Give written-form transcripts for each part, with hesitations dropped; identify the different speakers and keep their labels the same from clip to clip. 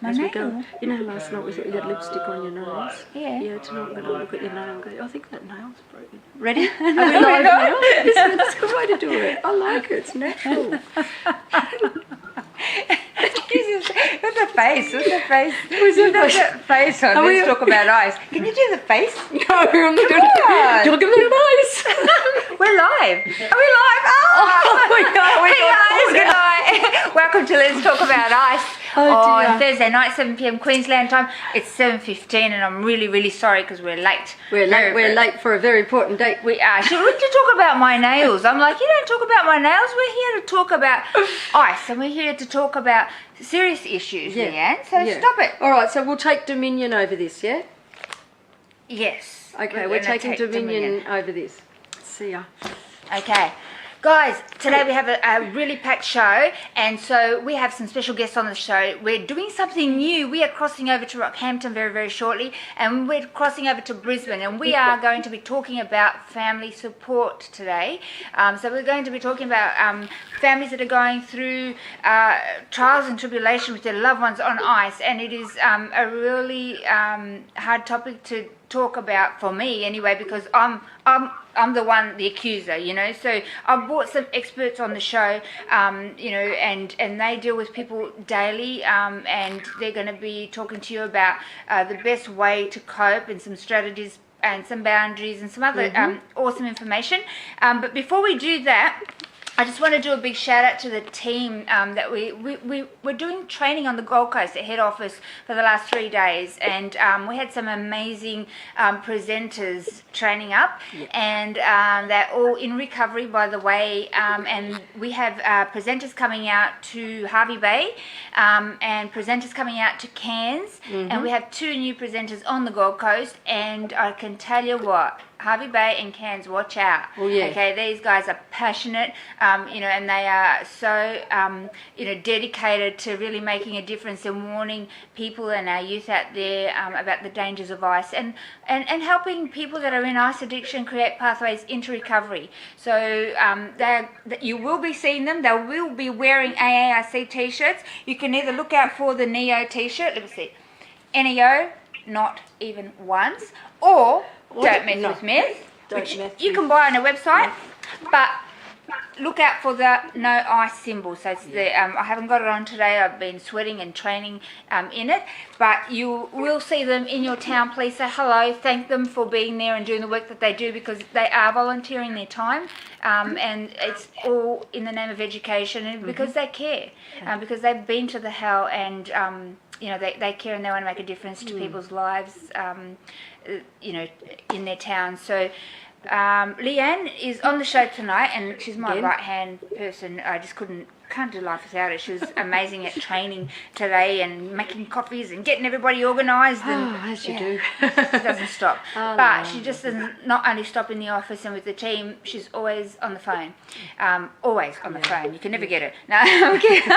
Speaker 1: as we go.
Speaker 2: nail?
Speaker 1: You know, last night we thought you had lipstick on your nose.
Speaker 2: Yeah.
Speaker 1: Yeah, tonight I'm going to look at your nail and go, I think that nail's broken. Ready? Are
Speaker 2: we
Speaker 1: we live
Speaker 2: live
Speaker 1: now? That's a good way to do it. I like it. It's natural.
Speaker 2: What's the face? What's the face? You have that face on. Let's talk about eyes. Can you do the face?
Speaker 1: No, I'm not doing it. You'll give me a face.
Speaker 2: We're live. Are we live?
Speaker 1: Oh my God.
Speaker 2: Hey guys, good night. Welcome to Let's Talk About Ice. On Thursday night, 7 p.m. Queensland time. It's 7:15 and I'm really sorry because we're late.
Speaker 1: We're late for a very important date.
Speaker 2: We are. Should we talk about my nails? I'm like, you don't talk about my nails. We're here to talk about ice and we're here to talk about serious issues, Leanne. So stop it.
Speaker 1: All right, so we'll take dominion over this, yeah?
Speaker 2: Yes.
Speaker 1: Okay, we're taking dominion over this. See ya.
Speaker 2: Okay. Guys, today we have a really packed show, and so we have some special guests on the show. We're doing something new. We are crossing over to Rockhampton very shortly, and we're crossing over to Brisbane, and we are going to be talking about family support today. So we're going to be talking about families that are going through trials and tribulation with their loved ones on ice, and it is a really hard topic to talk about for me anyway, because I'm the one, the accuser, you know. So I've brought some experts on the show, you know, and they deal with people daily, and they're going to be talking to you about the best way to cope and some strategies and some boundaries and some other awesome information. But before we do that, I just want to do a big shout out to the team that we're doing training on the Gold Coast at head office for the last 3 days, and we had some amazing presenters training up, and they're all in recovery, by the way, and we have presenters coming out to Hervey Bay and presenters coming out to Cairns, and we have 2 new presenters on the Gold Coast, and I can tell you what, Hervey Bay and Cairns, watch out.
Speaker 1: Oh, yeah.
Speaker 2: Okay, these guys are passionate, you know, and they are so, you know, dedicated to really making a difference and warning people and our youth out there about the dangers of ice, and helping people that are in ice addiction create pathways into recovery. So you will be seeing them. They will be wearing AARC t-shirts. You can either look out for the NEO t-shirt, let me see, NEO, not even once, or Don't Mess with Meth, which you can buy on our website, but look out for the no ice symbol. So it's the I haven't got it on today. I've been sweating and training in it, but you will see them in your town. Please say hello, thank them for being there and doing the work that they do, because they are volunteering their time, and it's all in the name of education, and because they care, because they've been to the hell, and you know, they care and they want to make a difference to people's lives, you know, in their town. So Leanne is on the show tonight, and she's my right-hand person. I just can't do life without her. She was amazing at training today and making coffees and getting everybody organised. And
Speaker 1: as you do.
Speaker 2: She doesn't stop. But she just doesn't not only stop in the office and with the team, she's always on the phone. Always on the phone. You can never get her. No, I'm kidding.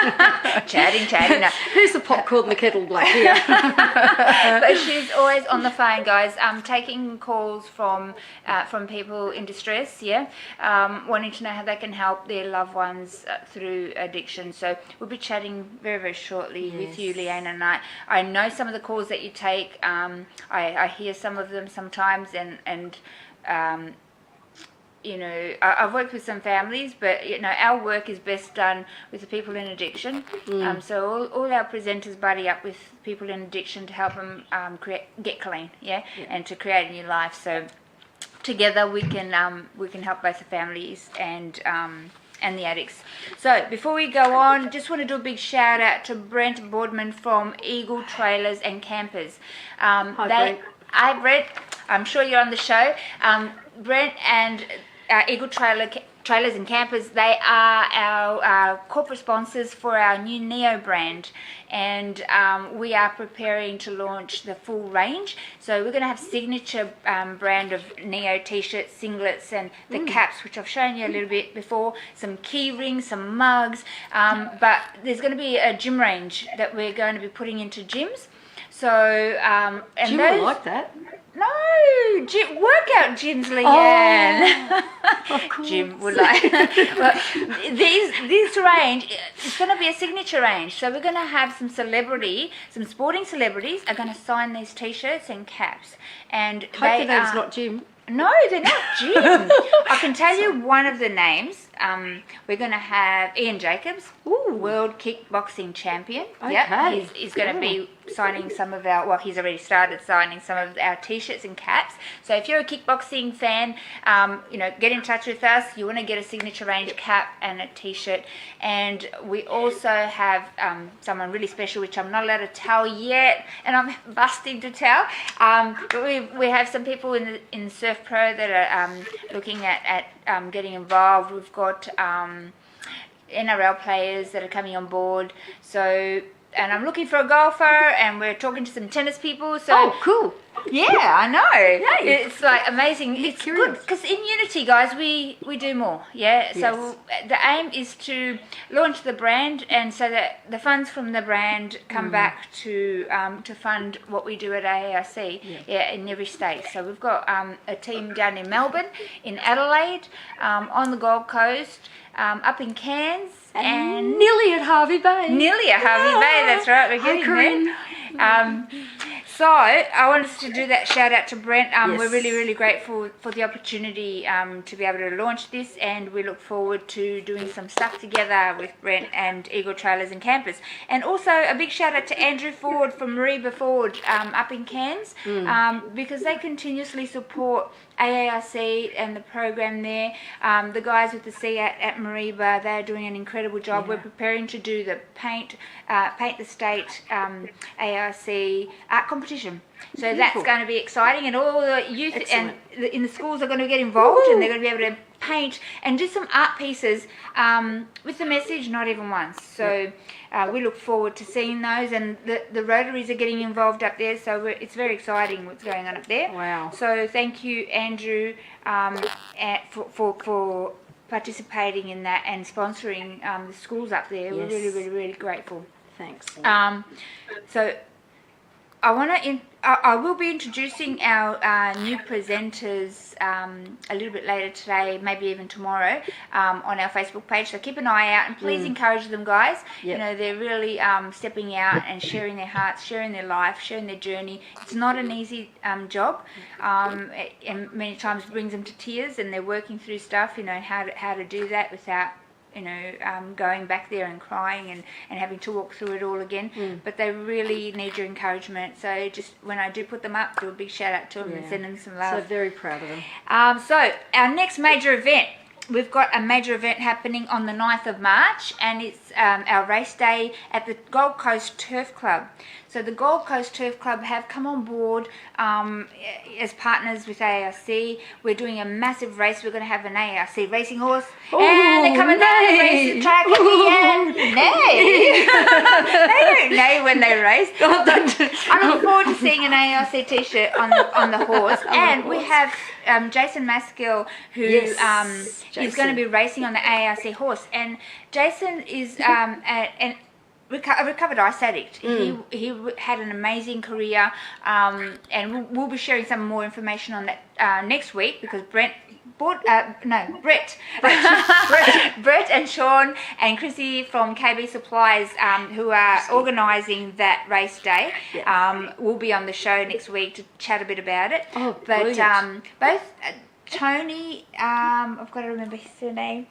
Speaker 2: Chatting. No.
Speaker 1: Who's the pot called in the kettle black here?
Speaker 2: But she's always on the phone, guys, taking calls from people in distress, wanting to know how they can help their loved ones through addiction. So we'll be chatting very shortly with you, Leanne, and I know some of the calls that you take. I hear some of them sometimes, and you know, I've worked with some families, but you know, our work is best done with the people in addiction. So all our presenters buddy up with people in addiction to help them get clean, and to create a new life. So together we can help both the families and the addicts. So before we go on, just want to do a big shout out to Brent Boardman from Eagle Trailers and Campers. Hi Brent, I'm sure you're on the show. Brent and Eagle Trailers and Campers, they are our corporate sponsors for our new Neo brand, and we are preparing to launch the full range. So we're going to have signature brand of Neo t-shirts, singlets, and the caps, which I've shown you a little bit before, some key rings, some mugs, but there's going to be a gym range that we're going to be putting into gyms. So, and
Speaker 1: Jim
Speaker 2: those...
Speaker 1: will like that.
Speaker 2: No, workout gyms, Leanne.
Speaker 1: Oh, of course.
Speaker 2: Jim would like. Well, this range, it's going to be a signature range. So we're going to have some sporting celebrities are going to sign these T-shirts and caps. And
Speaker 1: Hope the name's not Jim.
Speaker 2: No, they're not Jim. I can tell you one of the names. We're going to have Ian Jacobs, world kickboxing champion.
Speaker 1: Okay.
Speaker 2: Yep, he's going to be signing some of our, well, he's already started signing some of our T-shirts and caps. So if you're a kickboxing fan, get in touch with us. You want to get a signature range cap and a T-shirt. And we also have someone really special, which I'm not allowed to tell yet, and I'm busting to tell. But we have some people in Surf Pro that are looking at getting involved. We've got NRL players that are coming on board. So, and I'm looking for a golfer, and we're talking to some tennis people. So,
Speaker 1: Oh, cool.
Speaker 2: yeah, I know.
Speaker 1: Yay.
Speaker 2: It's like amazing. It's
Speaker 1: curious.
Speaker 2: good because in Unity, guys, we do more. Yeah. So the aim is to launch the brand, and so that the funds from the brand come back to fund what we do at AARC. Yeah, in every state. So we've got a team down in Melbourne, in Adelaide, on the Gold Coast, up in Cairns, and
Speaker 1: nearly at Harvey Bay.
Speaker 2: nearly at Harvey Bay. That's right. We're getting there. So I wanted to do that shout out to Brent.
Speaker 1: Yes.
Speaker 2: We're really, really grateful for the opportunity to be able to launch this, and we look forward to doing some stuff together with Brent and Eagle Trailers and Campers. And also a big shout out to Andrew Ford from Mariba Ford up in Cairns, because they continuously support AARC and the program there. The guys with the C at Mariba, they're doing an incredible job.
Speaker 1: Yeah.
Speaker 2: We're preparing to do the Paint the State ARC art competition. So that's going to be exciting, and all the youth
Speaker 1: Excellent.
Speaker 2: and in the schools are going to get involved, and they're going to be able to paint and do some art pieces with the message, not even once. So we look forward to seeing those, and the Rotaries are getting involved up there, so it's very exciting what's going on up there.
Speaker 1: Wow.
Speaker 2: So thank you, Andrew, for participating in that and sponsoring the schools up there. We're
Speaker 1: Yes.
Speaker 2: really, really, really grateful.
Speaker 1: Thanks.
Speaker 2: So I will be introducing our new presenters a little bit later today, maybe even tomorrow, on our Facebook page. So keep an eye out, and please encourage them, guys.
Speaker 1: Yep.
Speaker 2: They're really stepping out and sharing their hearts, sharing their life, sharing their journey. It's not an easy job, and many times brings them to tears, and they're working through stuff. How to do that without going back there and crying and having to walk through it all again. But they really need your encouragement. So just when I do put them up, do a big shout out to them and send them some love.
Speaker 1: So very proud of them.
Speaker 2: So our next major event, we've got a major event happening on the 9th of March, and it's our race day at the Gold Coast Turf Club. So the Gold Coast Turf Club have come on board as partners with ARC. We're doing a massive race. We're going to have an ARC racing horse, and they're coming down to race the track at the end. Nay! They don't neigh when they race. I look forward to seeing an ARC t-shirt on the horse. And we have Jason Maskill, who is going to be racing on the ARC horse. And Jason is a recovered ice addict. He had an amazing career, and we'll be sharing some more information on that next week, because Brett and Sean and Chrissy from KB Supplies, who are organising that race day, will be on the show next week to chat a bit about it.
Speaker 1: Oh,
Speaker 2: but both Tony, I've got to remember his surname.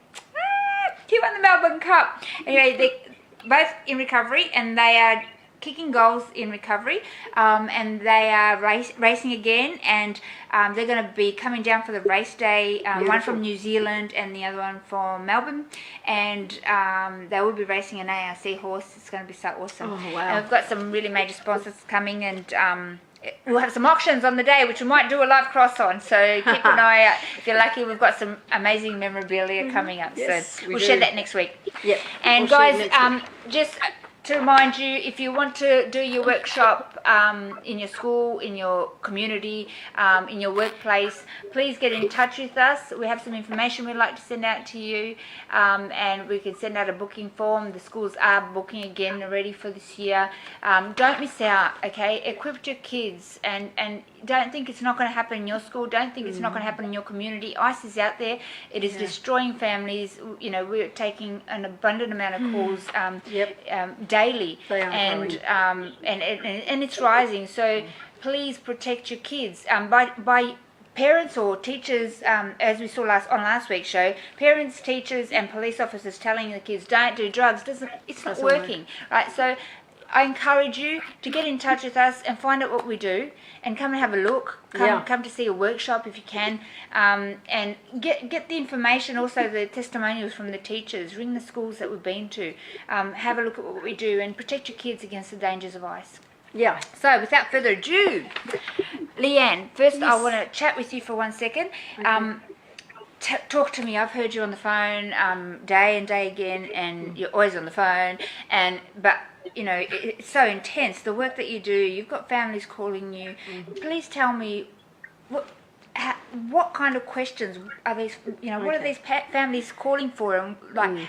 Speaker 2: He won the Melbourne Cup. Anyway, they're both in recovery, and they are kicking goals in recovery, and they are racing again, and they're going to be coming down for the race day, one from New Zealand and the other one from Melbourne, and they will be racing an ARC horse. It's going to be so awesome.
Speaker 1: Oh, wow.
Speaker 2: And we've got some really major sponsors coming, and we'll have some auctions on the day, which we might do a live cross on, so keep an eye out. If you're lucky, we've got some amazing memorabilia coming up.
Speaker 1: Yes,
Speaker 2: so
Speaker 1: we
Speaker 2: we'll
Speaker 1: do.
Speaker 2: share that next week.
Speaker 1: Yep.
Speaker 2: And
Speaker 1: We'll share
Speaker 2: guys,
Speaker 1: next week.
Speaker 2: just to remind you, if you want to do your workshop in your school, in your community, in your workplace, please get in touch with us. We have some information we'd like to send out to you, and we can send out a booking form. The schools are booking again already for this year. Don't miss out, okay? Equip your kids, and don't think it's not going to happen in your school. Don't think it's not going to happen in your community. ICE is out there. It is destroying families. You know, we're taking an abundant amount of calls daily, and it's rising. So please protect your kids by parents or teachers, as we saw last week's show. Parents, teachers, and police officers telling the kids don't do drugs it's not working, right? So I encourage you to get in touch with us and find out what we do, and come and have a look. Come to see a workshop if you can, and get the information, also the testimonials from the teachers. Ring the schools that we've been to. Have a look at what we do, and protect your kids against the dangers of ICE.
Speaker 1: Yeah.
Speaker 2: So without further ado, Leanne, first I want to chat with you for 1 second. Talk to me. I've heard you on the phone day and day again, and you're always on the phone, but you know, it's so intense, the work that you do. You've got families calling you. Please tell me what kind of questions are these, you know, what are these families calling for, and like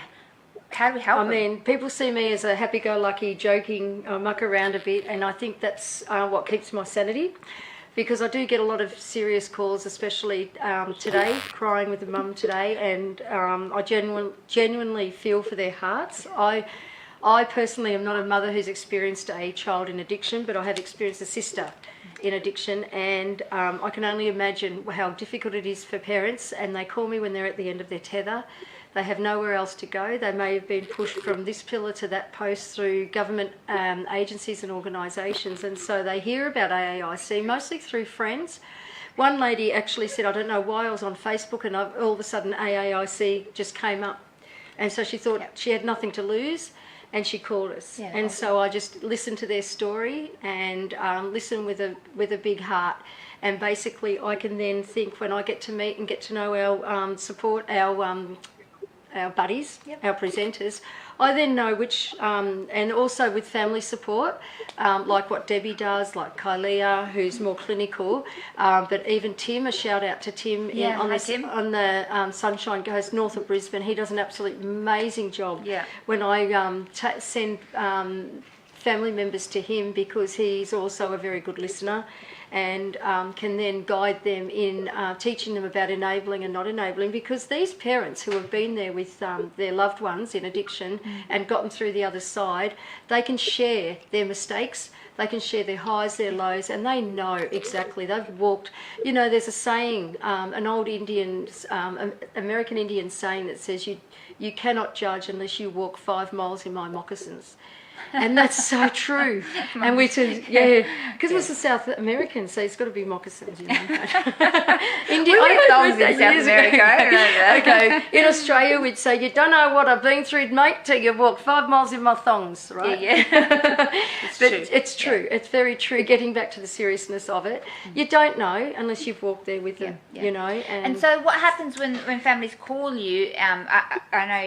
Speaker 2: how do we help them?
Speaker 1: I mean, people see me as a happy-go-lucky, joking, muck around a bit, and I think that's what keeps my sanity, because I do get a lot of serious calls, especially today, crying with the mum today, and I genuinely feel for their hearts. I personally am not a mother who's experienced a child in addiction, but I have experienced a sister in addiction, and I can only imagine how difficult it is for parents, and they call me when they're at the end of their tether. They have nowhere else to go. They may have been pushed from this pillar to that post through government agencies and organisations, and so they hear about AAIC mostly through friends. One lady actually said, I don't know why, I was on Facebook and all of a sudden AAIC just came up, and so she thought she had nothing to lose, and she called us. And so I just listened to their story and listened with a big heart. And basically I can then think, when I get to meet and get to know our support, our buddies, our presenters, I then know which, and also with family support, like what Debbie does, like Kylea, who's more clinical, but even Tim, a shout out to Tim, on the Sunshine Coast north of Brisbane. He does an absolutely amazing job when I send family members to him, because he's also a very good listener, and can then guide them in teaching them about enabling and not enabling, because these parents who have been there with their loved ones in addiction and gotten through the other side, they can share their mistakes, they can share their highs, their lows, and they know exactly. They've walked, you know, there's a saying, an old American Indian saying that says, you cannot judge unless you walk 5 miles in my moccasins. And that's so true. And we said, because it's a South American, so it's got to be moccasins, you know.
Speaker 2: We wear thongs in South America.
Speaker 1: Okay, in Australia we'd say, you don't know what I've been through, mate, till you walk 5 miles in my thongs, right? It's true. It's very true. Getting back to the seriousness of it, you don't know unless you've walked there with them, you know.
Speaker 2: And so what happens when families call you? I know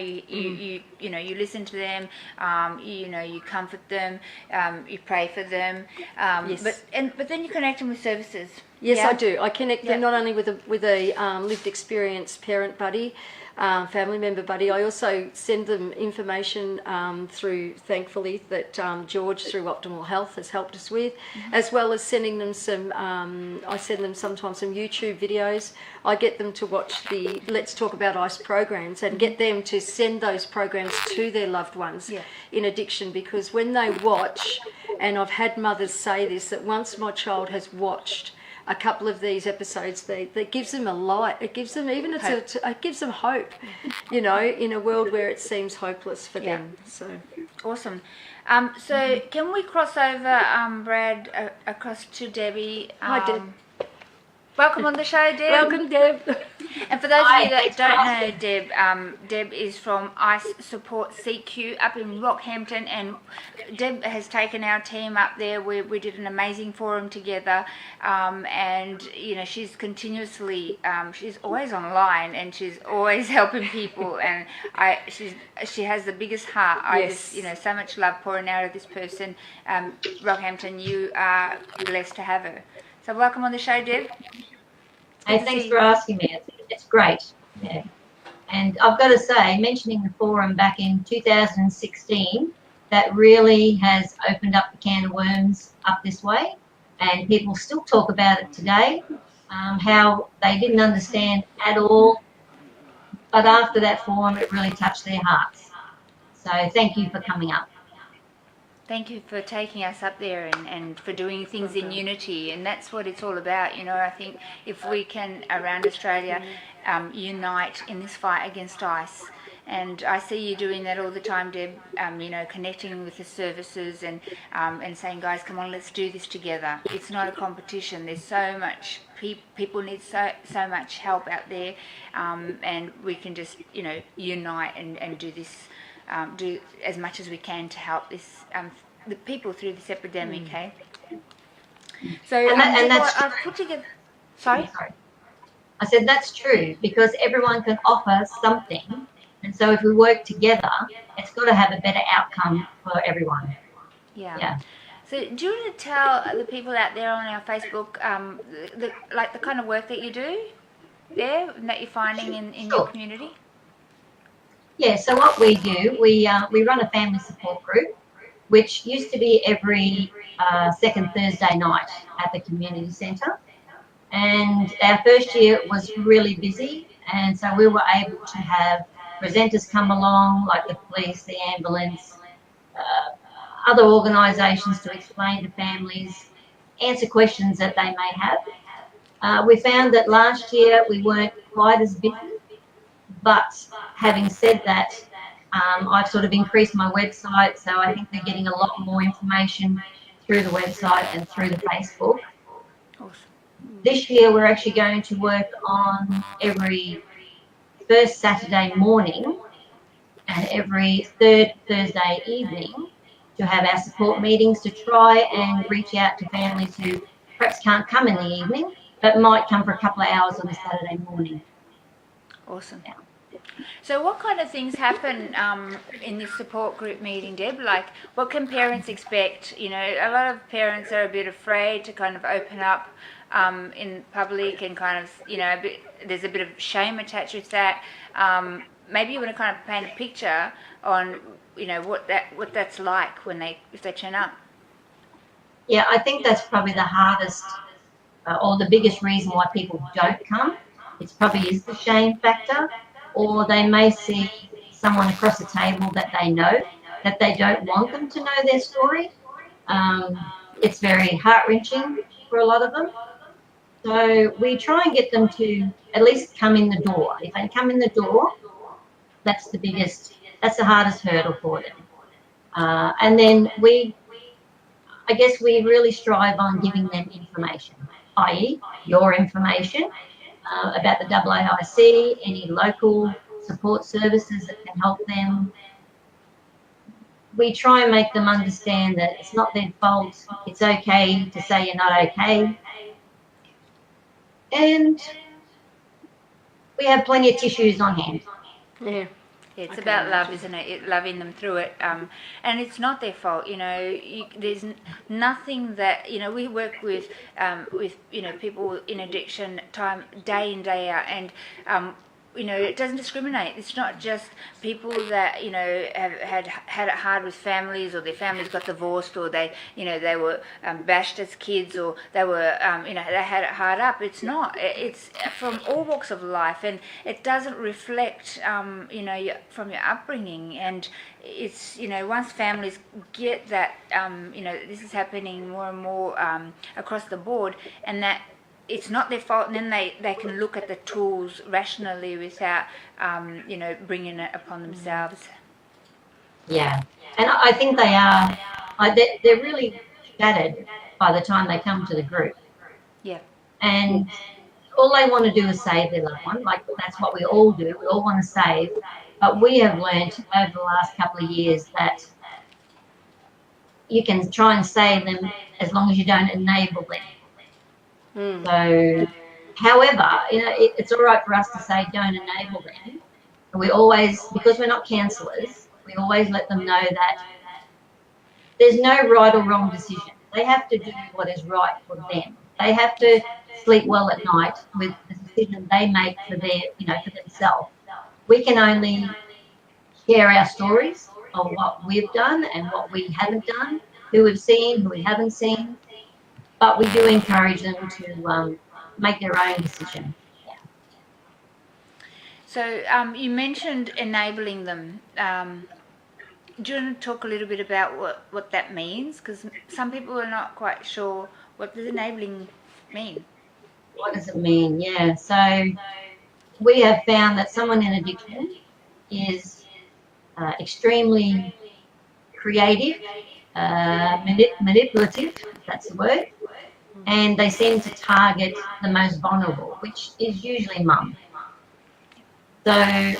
Speaker 2: you know, you listen to them, you know, you comfort them, you pray for them, but then you connect them with services.
Speaker 1: Yes, I do. I connect them not only with a lived experience parent buddy, family member buddy. I also send them information through, thankfully, that George through Optimal Health has helped us with, as well as sending them some, I send them sometimes some YouTube videos. I get them to watch the Let's Talk About ICE programs and get them to send those programs to their loved ones in addiction, because when they watch, and I've had mothers say this, that once my child has watched a couple of these episodes, that gives them a light. It gives them it gives them hope, you know, in a world where it seems hopeless for them. So
Speaker 2: awesome. So can we cross over, Brad, across to Debbie?
Speaker 1: Hi, Deb.
Speaker 2: Welcome on the show, Deb.
Speaker 1: Welcome, Deb.
Speaker 2: And for those of
Speaker 3: Hi,
Speaker 2: you that
Speaker 3: thanks for
Speaker 2: don't know
Speaker 3: asking.
Speaker 2: Deb, Deb is from ICE Support CQ up in Rockhampton, and Deb has taken our team up there. We did an amazing forum together, and you know she's continuously, she's always online and she's always helping people, and she has the biggest heart. I
Speaker 1: Yes.
Speaker 2: just, you know, so much love pouring out of this person. Rockhampton, you are blessed to have her. So welcome on the show, Deb.
Speaker 3: Hey, thanks for asking me. It's great. Yeah. And I've got to say, mentioning the forum back in 2016, that really has opened up the can of worms up this way. And people still talk about it today, how they didn't understand at all. But after that forum, it really touched their hearts. So thank you for coming up.
Speaker 2: Thank you for taking us up there and for doing things in unity, and that's what it's all about. You know, I think if we can, around Australia, unite in this fight against ICE, and I see you doing that all the time, Deb, you know, connecting with the services and saying, guys, come on, let's do this together. It's not a competition. There's so much, people need so much help out there, and we can just, you know, unite and do this. Do as much as we can to help this the people through this epidemic. Okay. So
Speaker 3: And that's
Speaker 2: I've put together. Sorry.
Speaker 3: I said that's true because everyone can offer something, and so if we work together, it's got to have a better outcome for everyone.
Speaker 2: Yeah. So do you want to tell the people out there on our Facebook, the kind of work that you do there and that you're finding in your community?
Speaker 3: Yeah, so what we do, we run a family support group, which used to be every second Thursday night at the community centre. And our first year was really busy, and so we were able to have presenters come along, like the police, the ambulance, other organisations to explain to families, answer questions that they may have. We found that last year we weren't quite as busy. But having said that, I've sort of increased my website, so I think they're getting a lot more information through the website and through the Facebook.
Speaker 2: Awesome.
Speaker 3: This year we're actually going to work on every first Saturday morning and every third Thursday evening to have our support meetings to try and reach out to families who perhaps can't come in the evening but might come for a couple of hours on a Saturday morning.
Speaker 2: Awesome. So what kind of things happen in this support group meeting, Deb? Like, what can parents expect? You know, a lot of parents are a bit afraid to kind of open up in public and kind of, you know, there's a bit of shame attached with that. Maybe you want to kind of paint a picture on, you know, what that's like if they turn up.
Speaker 3: Yeah, I think that's probably the hardest or the biggest reason why people don't come. It probably is the shame factor. Or they may see someone across the table that they know, that they don't want them to know their story. It's very heart-wrenching for a lot of them. So we try and get them to at least come in the door. If they come in the door, that's the hardest hurdle for them. And then I guess we really strive on giving them information, i.e. your information, about the AAIC, any local support services that can help them. We try and make them understand that it's not their fault, it's okay to say you're not okay. And we have plenty of tissues on hand.
Speaker 1: Yeah.
Speaker 2: It's about love, isn't it? Loving them through it, and it's not their fault. You know, there's nothing that, you know, we work with you know, people in addiction day in day out, and you know, it doesn't discriminate. It's not just people that, you know, have had it hard with families, or their families got divorced, or they, you know, they were bashed as kids, or they were, you know, they had it hard up. It's not. It's from all walks of life, and it doesn't reflect, you know, from your upbringing. And it's, you know, once families get that, you know, this is happening more and more across the board, and that it's not their fault, and then they can look at the tools rationally without, you know, bringing it upon themselves.
Speaker 3: Yeah, and I think they are, they're really shattered by the time they come to the group.
Speaker 2: Yeah.
Speaker 3: And all they want to do is save their loved one. Like, that's what we all do. We all want to save. But we have learnt over the last couple of years that you can try and save them as long as you don't enable them. So, however, it's all right for us to say don't enable them. We always, because we're not counsellors, we always let them know that there's no right or wrong decision. They have to do what is right for them. They have to sleep well at night with the decision they make for for themselves. We can only share our stories of what we've done and what we haven't done, who we've seen, who we haven't seen, but we do encourage them to make their own decision. Yeah.
Speaker 2: So you mentioned enabling them. Do you want to talk a little bit about what that means? Because some people are not quite sure what does enabling mean.
Speaker 3: What does it mean? Yeah. So we have found that someone in addiction is extremely creative, manipulative, if that's the word, and they seem to target the most vulnerable, which is usually mum. So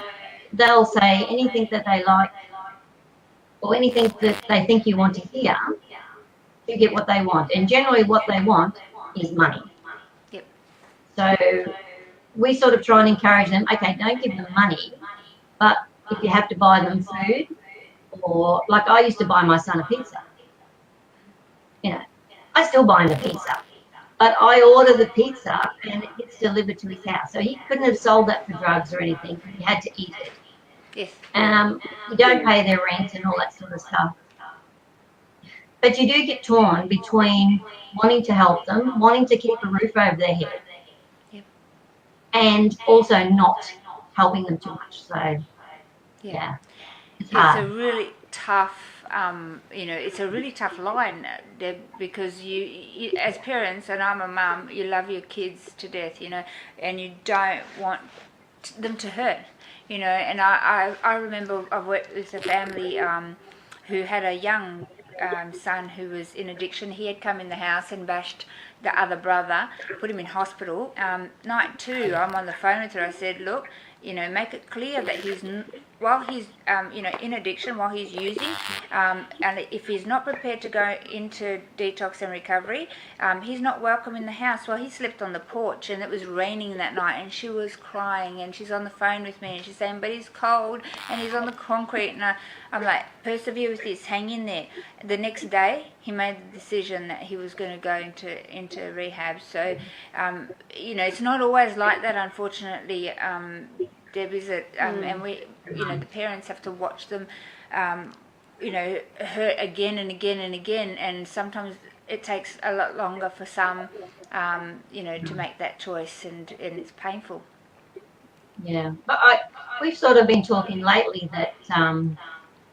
Speaker 3: they'll say anything that they like or anything that they think you want to hear to get what they want. And generally what they want is money.
Speaker 2: Yep.
Speaker 3: So we sort of try and encourage them, okay, don't give them money, but if you have to buy them food, or like I used to buy my son a pizza. I still buy him a pizza, but I order the pizza and it gets delivered to his house. So he couldn't have sold that for drugs or anything. He had to eat it.
Speaker 2: Yes.
Speaker 3: You don't pay their rent and all that sort of stuff. But you do get torn between wanting to help them, wanting to keep a roof over their head,
Speaker 2: yep,
Speaker 3: and also not helping them too much. So, yeah, it's hard.
Speaker 2: It's a really tough, it's a really tough line, Deb, because you, as parents, and I'm a mum, you love your kids to death, and you don't want them to hurt, and I remember I've worked with a family who had a young son who was in addiction. He had come in the house and bashed the other brother, put him in hospital. Night 2, I'm on the phone with her. I said, look, make it clear that while he's in addiction, while he's using, and if he's not prepared to go into detox and recovery, he's not welcome in the house. Well, he slept on the porch, and it was raining that night, and she was crying, and she's on the phone with me, and she's saying, but he's cold, and he's on the concrete, and I'm like, persevere with this, hang in there. The next day, he made the decision that he was going to go into rehab. So, it's not always like that, unfortunately. Deb, is it? And we, the parents have to watch them, hurt again and again and again, and sometimes it takes a lot longer for some, to make that choice, and it's painful.
Speaker 3: Yeah, but we've sort of been talking lately that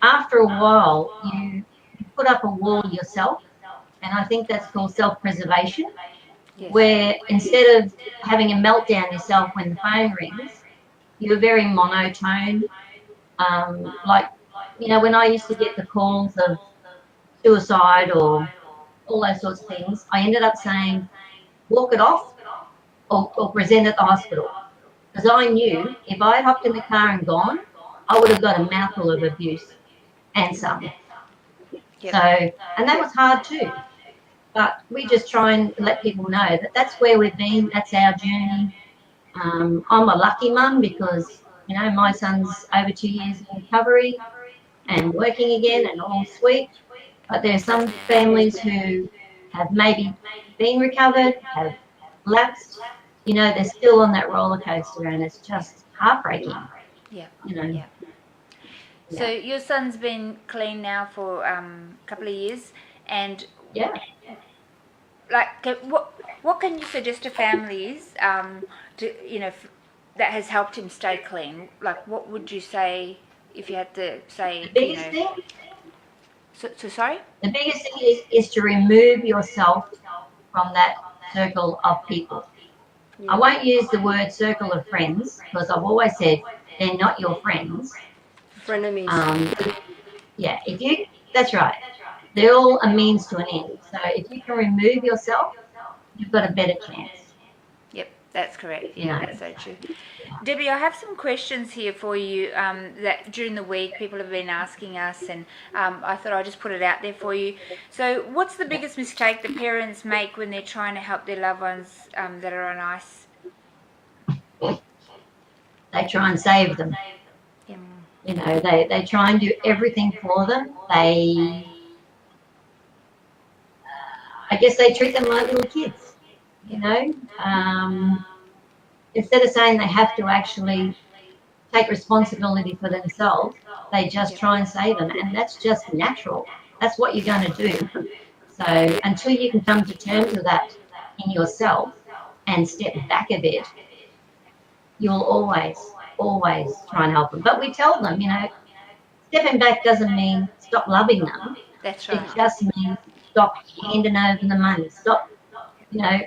Speaker 3: after a while you put up a wall yourself, and I think that's called self-preservation, yes, where instead of having a meltdown yourself when the phone rings, you're very monotone. When I used to get the calls of suicide or all those sorts of things, I ended up saying, walk it off or present at the hospital. Because I knew if I had hopped in the car and gone, I would have got a mouthful of abuse and some. Yep. So, and that was hard too. But we just try and let people know that that's where we've been, that's our journey. I'm a lucky mum because, my son's over 2 years in recovery and working again and all sweet. But there are some families who have maybe been recovered, have lapsed, they're still on that roller coaster, and it's just heartbreaking.
Speaker 2: Yeah.
Speaker 3: Yeah.
Speaker 2: So your son's been clean now for a couple of years, and
Speaker 3: yeah,
Speaker 2: what can you suggest to families that has helped him stay clean? Like, what would you say if you had to say?
Speaker 3: The biggest thing.
Speaker 2: So sorry.
Speaker 3: The biggest thing is to remove yourself from that circle of people. Yeah. I won't use the word circle of friends because I've always said they're not your friends.
Speaker 1: Frenemies.
Speaker 3: Yeah, that's right. They're all a means to an end. So if you can remove yourself, you've got a better chance.
Speaker 2: Yep, That's correct. Yeah,
Speaker 3: No.
Speaker 2: that's so true. Debbie, I have some questions here for you that during the week people have been asking us, and I thought I'd just put it out there for you. So, what's the biggest mistake that parents make when they're trying to help their loved ones that are on ice?
Speaker 3: They try and save them.
Speaker 2: Yeah.
Speaker 3: You know, they try and do everything for them. I guess they treat them like little kids, you know. Instead of saying they have to actually take responsibility for themselves, they just try and save them. And that's just natural. That's what you're going to do. So until you can come to terms with that in yourself and step back a bit, you'll always try and help them. But we tell them, you know, stepping back doesn't mean stop loving them.
Speaker 2: That's
Speaker 3: It
Speaker 2: right.
Speaker 3: just means stop handing over the money. Stop, you know,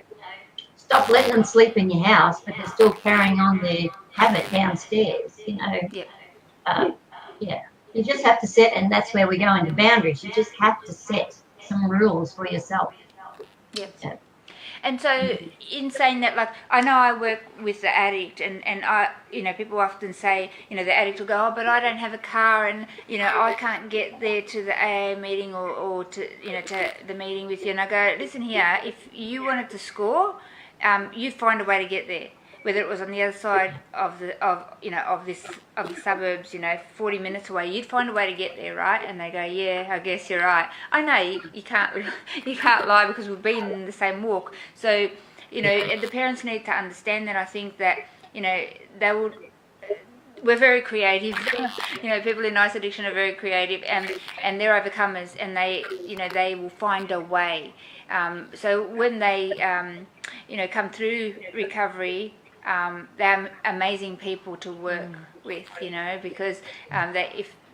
Speaker 3: stop letting them sleep in your house, but they're still carrying on their habit downstairs. You know,
Speaker 2: Yep.
Speaker 3: Yeah. You just have to set, and that's where we go into boundaries. You just have to set some rules for yourself.
Speaker 2: Yep.
Speaker 3: Yeah.
Speaker 2: And so, in saying that, like, I know I work with the addict, and I, you know, people often say, you know, the addict will go, oh, but I don't have a car, and, you know, I can't get there to the AA meeting or to, you know, to the meeting with you. And I go, listen here, if you wanted to score, you'd find a way to get there. Whether it was on the other side of the suburbs, you know, 40 minutes away, you'd find a way to get there, right? And they go, yeah, I guess you're right. I know you can't lie because we've been in the same walk. So, you know, the parents need to understand that. I think that, you know, we're very creative. You know, people in ice addiction are very creative, and they're overcomers, and they will find a way. So when they you know, come through recovery, they're amazing people to work with, you know, because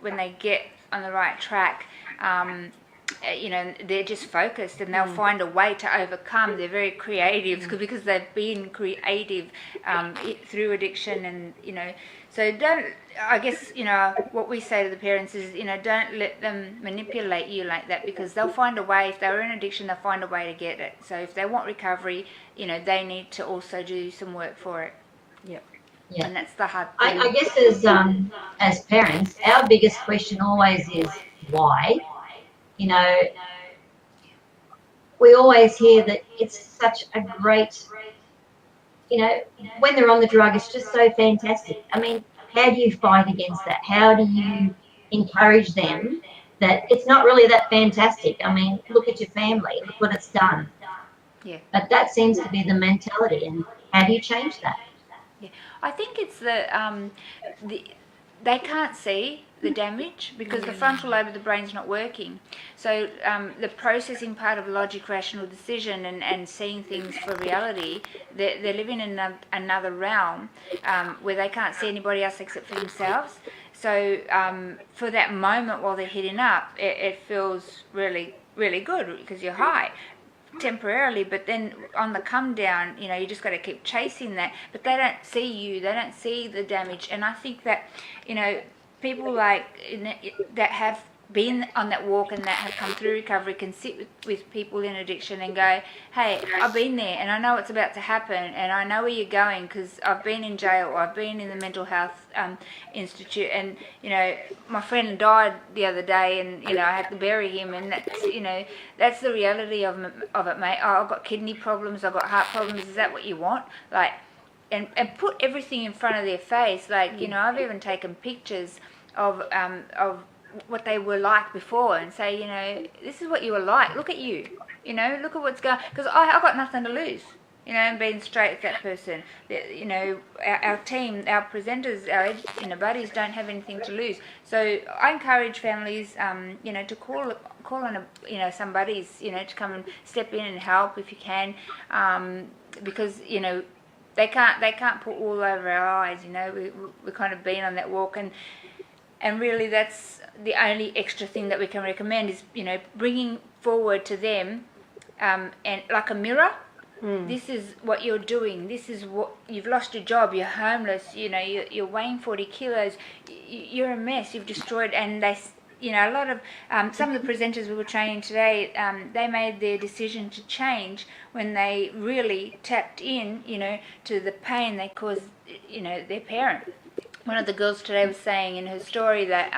Speaker 2: when they get on the right track, you know, they're just focused, and they'll find a way to overcome. They're very creative because they've been creative through addiction, and, you know, so I guess, you know, what we say to the parents is, you know, don't let them manipulate you like that, because they'll find a way. If they're in addiction, they'll find a way to get it. So if they want recovery, you know, they need to also do some work for it.
Speaker 1: Yep.
Speaker 3: Yeah.
Speaker 2: And that's the hard thing.
Speaker 3: I guess as parents, our biggest question always is why. You know, we always hear that it's such a great, you know, when they're on the drug, it's just so fantastic. I mean, how do you fight against that? How do you encourage them that it's not really that fantastic? I mean, look at your family, look what it's done.
Speaker 2: Yeah.
Speaker 3: But that seems to be the mentality, and how do you change that?
Speaker 2: Yeah, I think it's they can't see the damage because the frontal lobe of the brain's not working. So the processing part of logic, rational decision, and seeing things for reality, they're living in another realm where they can't see anybody else except for themselves. So for that moment while they're hitting up, it feels really, really good because you're high temporarily, but then on the come down, you know, you just got to keep chasing that. But they don't see you, they don't see the damage. And I think that, you know, people like that have been on that walk and that have come through recovery can sit with people in addiction and go, hey, I've been there and I know it's about to happen, and I know where you're going because I've been in jail, or I've been in the mental health institute, and, you know, my friend died the other day, and, you know, I had to bury him, and that's, you know, that's the reality of it, mate. Oh, I've got kidney problems, I've got heart problems. Is that what you want? Like, and put everything in front of their face. Like, you know, I've even taken pictures of what they were like before and say, you know, this is what you were like. Look at you. You know, look at what's going. Because I've got nothing to lose. You know, and being straight with that person. You know, our team, our presenters, our buddies don't have anything to lose. So I encourage families, you know, to call on some buddies, you know, to come and step in and help if you can, because, you know, they can't put wool over our eyes. You know, we've kind of been on that walk, and really that's the only extra thing that we can recommend is, you know, bringing forward to them, and like a mirror. This is what you're doing. This is what you've lost your job. You're homeless. You know, you're weighing 40 kilos. You're a mess. You've destroyed. And you know, a lot of some of the presenters we were training today, they made their decision to change when they really tapped in, you know, to the pain they caused, you know, their parent. One of the girls today was saying in her story that,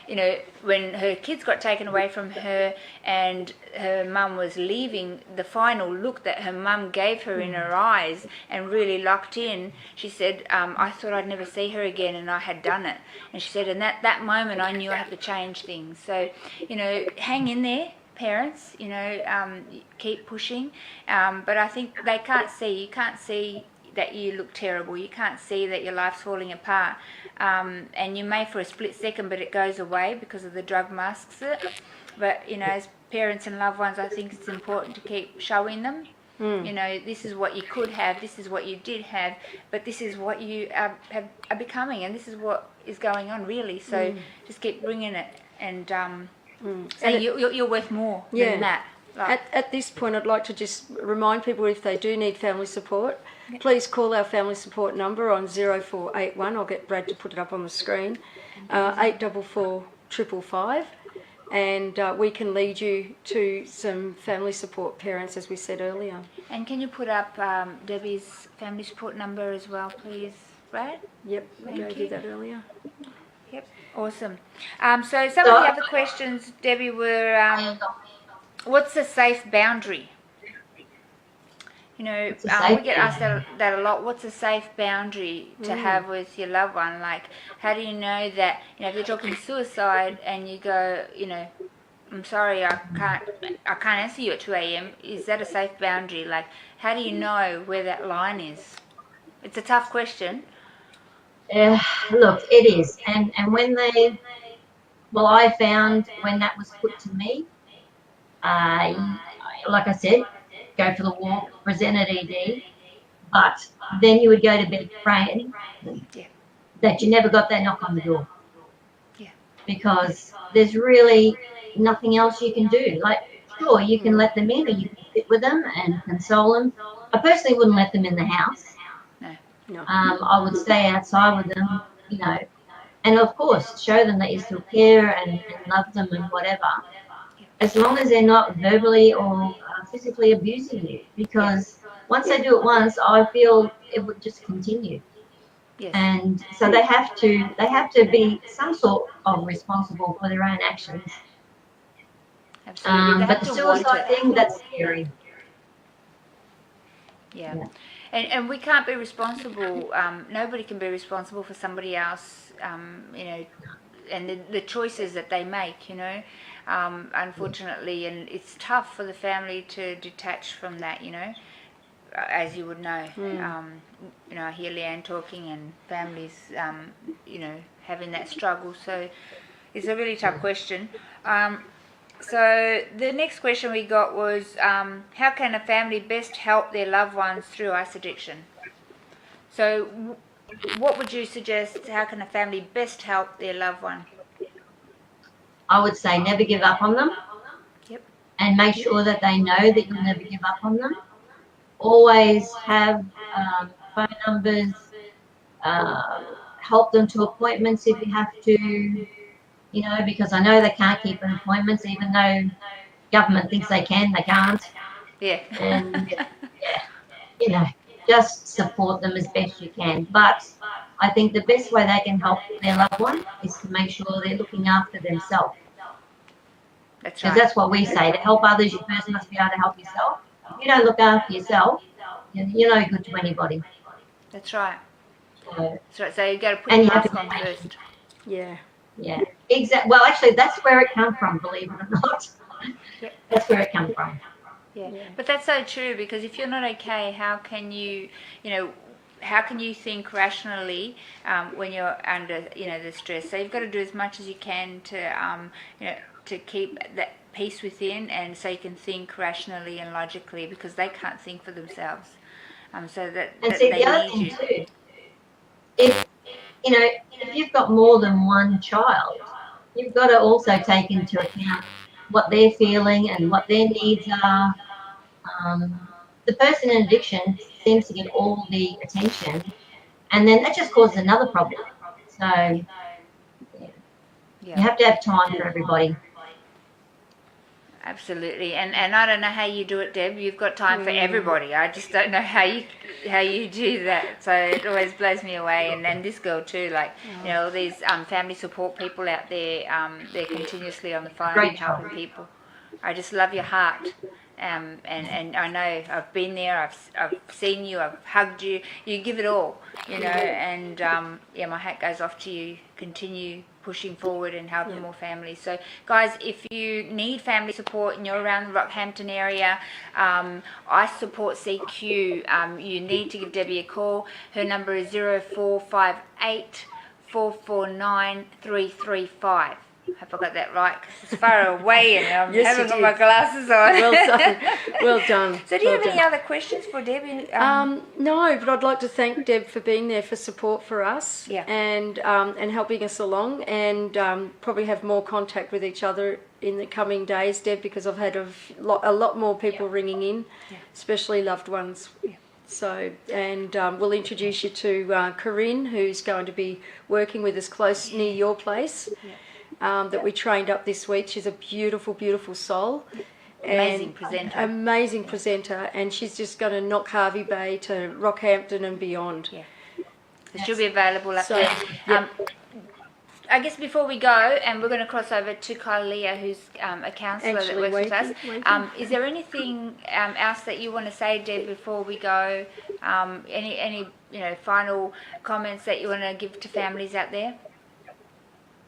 Speaker 2: you know, when her kids got taken away from her and her mum was leaving, the final look that her mum gave her in her eyes and really locked in, she said, I thought I'd never see her again, and I had done it. And she said, in that moment I knew I had to change things. So, you know, hang in there, parents, you know, keep pushing. But I think they can't see, you can't see that you look terrible, you can't see that your life's falling apart, and you may for a split second, but it goes away because of the drug masks it. But you know, as parents and loved ones, I think it's important to keep showing them, you know, this is what you could have, this is what you did have, but this is what you are becoming, and this is what is going on really. So just keep bringing it, and saying you're worth more than that. Like,
Speaker 1: At this point, I'd like to just remind people, if they do need family support, please call our family support number on 0481. I'll get Brad to put it up on the screen. 844 555, and we can lead you to some family support parents, as we said earlier.
Speaker 2: and can you put up Debbie's family support number as well, please, Brad?
Speaker 1: Yep, we gave you that earlier.
Speaker 2: Yep, awesome. So some of the other questions, Debbie, were what's a safe boundary? You know, we get asked that a lot. What's a safe boundary to have with your loved one? Like, how do you know that, you know, if you're talking suicide and you go, you know, I'm sorry, I can't answer you at 2 a.m. Is that a safe boundary? Like, how do you know where that line is? It's a tough question.
Speaker 3: Look, it is. And when I found when that was put to me, like I said, go for the walk, present at ED, but then you would go to bed praying that you never got that knock on the door.
Speaker 2: Yeah.
Speaker 3: Because there's really nothing else you can do. Like, sure, you can let them in, or you can sit with them and console them. I personally wouldn't let them in the house.
Speaker 2: No.
Speaker 3: I would stay outside with them, you know, and of course show them that you still care and love them and whatever, as long as they're not verbally or physically abusing you, because once they do it once, I feel it would just continue.
Speaker 2: Yes.
Speaker 3: And so they have to be some sort of responsible for their own actions.
Speaker 2: Absolutely.
Speaker 3: But the suicide thing, that's scary.
Speaker 2: Yeah. And we can't be responsible, nobody can be responsible for somebody else, you know, and the choices that they make, you know, unfortunately, and it's tough for the family to detach from that, you know, as you would know. You know, I hear Leanne talking, and families, you know, having that struggle, so it's a really tough question. So the next question we got was, how can a family best help their loved ones through ice addiction? So what would you suggest, how can a family best help their loved one?
Speaker 3: I would say never give up on them.
Speaker 2: Yep.
Speaker 3: And make sure that they know that you'll never give up on them. Always have phone numbers, help them to appointments if you have to, you know, because I know they can't keep appointments, even though government thinks they can, they can't.
Speaker 2: Yeah.
Speaker 3: And you know, just support them as best you can. But I think the best way they can help their loved one is to make sure they're looking after themselves.
Speaker 2: That's
Speaker 3: Because
Speaker 2: right.
Speaker 3: that's what we say, to help others, you first must be able to help yourself. If you don't look after yourself, you're no good to anybody.
Speaker 2: That's right.
Speaker 3: So,
Speaker 2: That's right. So you got to put
Speaker 3: and
Speaker 2: your
Speaker 3: you have
Speaker 2: mask
Speaker 3: to
Speaker 2: on first.
Speaker 1: Yeah.
Speaker 3: Yeah, exactly. Well, actually, that's where it comes from, believe it or not.
Speaker 2: Yep.
Speaker 3: That's where it comes from.
Speaker 2: Yeah. But that's so true, because if you're not okay, how can you, you know, how can you think rationally when you're under, you know, the stress? So you've got to do as much as you can to, you know, to keep that peace within, and so you can think rationally and logically, because they can't think for themselves. So that,
Speaker 3: And
Speaker 2: that
Speaker 3: see,
Speaker 2: they
Speaker 3: the other
Speaker 2: need
Speaker 3: thing
Speaker 2: you.
Speaker 3: too, if you've got more than one child, you've got to also take into account what they're feeling and what their needs are. The person in addiction seems to get all the attention, and then that just causes another problem. So, You have to have time for everybody.
Speaker 2: Absolutely, and I don't know how you do it, Deb. You've got time for everybody. I just don't know how you do that. So it always blows me away. And this girl too, like all these family support people out there, they're continuously on the phone
Speaker 3: Great
Speaker 2: and helping
Speaker 3: job.
Speaker 2: people. I just love your heart. And I know I've been there. I've seen you. I've hugged you. You give it all, And my hat goes off to you. Continue pushing forward and helping more families. So, guys, if you need family support and you're around the Rockhampton area, I support CQ. You need to give Debbie a call. Her number is 0458 449 335. Hope I got that right, because it's far away and I
Speaker 1: Yes,
Speaker 2: haven't
Speaker 1: you
Speaker 2: got my
Speaker 1: did.
Speaker 2: glasses on.
Speaker 1: Well done. Well done.
Speaker 2: So do you
Speaker 1: Well
Speaker 2: have any
Speaker 1: done.
Speaker 2: other questions for Debbie?
Speaker 1: No, but I'd like to thank Deb for being there for support for us
Speaker 2: Yeah.
Speaker 1: and helping us along, and probably have more contact with each other in the coming days, Deb, because I've had a lot more people ringing in, especially loved ones. So, and we'll introduce you to Corinne, who's going to be working with us close near your place, that we trained up this week. She's a beautiful, beautiful soul.
Speaker 2: Amazing
Speaker 1: And
Speaker 2: presenter.
Speaker 1: Amazing presenter, and she's just going to knock Harvey Bay to Rockhampton and beyond.
Speaker 2: Yeah. So she'll be available up
Speaker 1: So,
Speaker 2: there.
Speaker 1: yeah.
Speaker 2: I guess before we go, and we're going to cross over to Kylia, who's a counsellor that
Speaker 1: Actually,
Speaker 2: works with us.
Speaker 1: waiting.
Speaker 2: Is there anything else that you want to say, Deb, before we go? Any final comments that you want to give to families out there?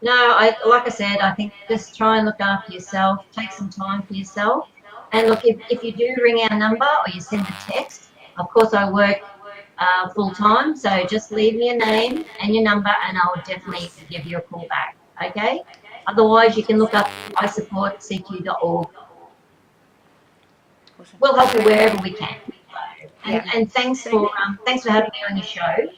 Speaker 3: No, like I said, I think just try and look after yourself. Take some time for yourself. And look, if you do ring our number or you send a text, of course I work full time, so just leave me a name and your number, and I'll definitely give you a call back. Okay? Otherwise, you can look up isupportcq.org.
Speaker 2: Awesome.
Speaker 3: We'll help you wherever we can. And thanks for having me on your show.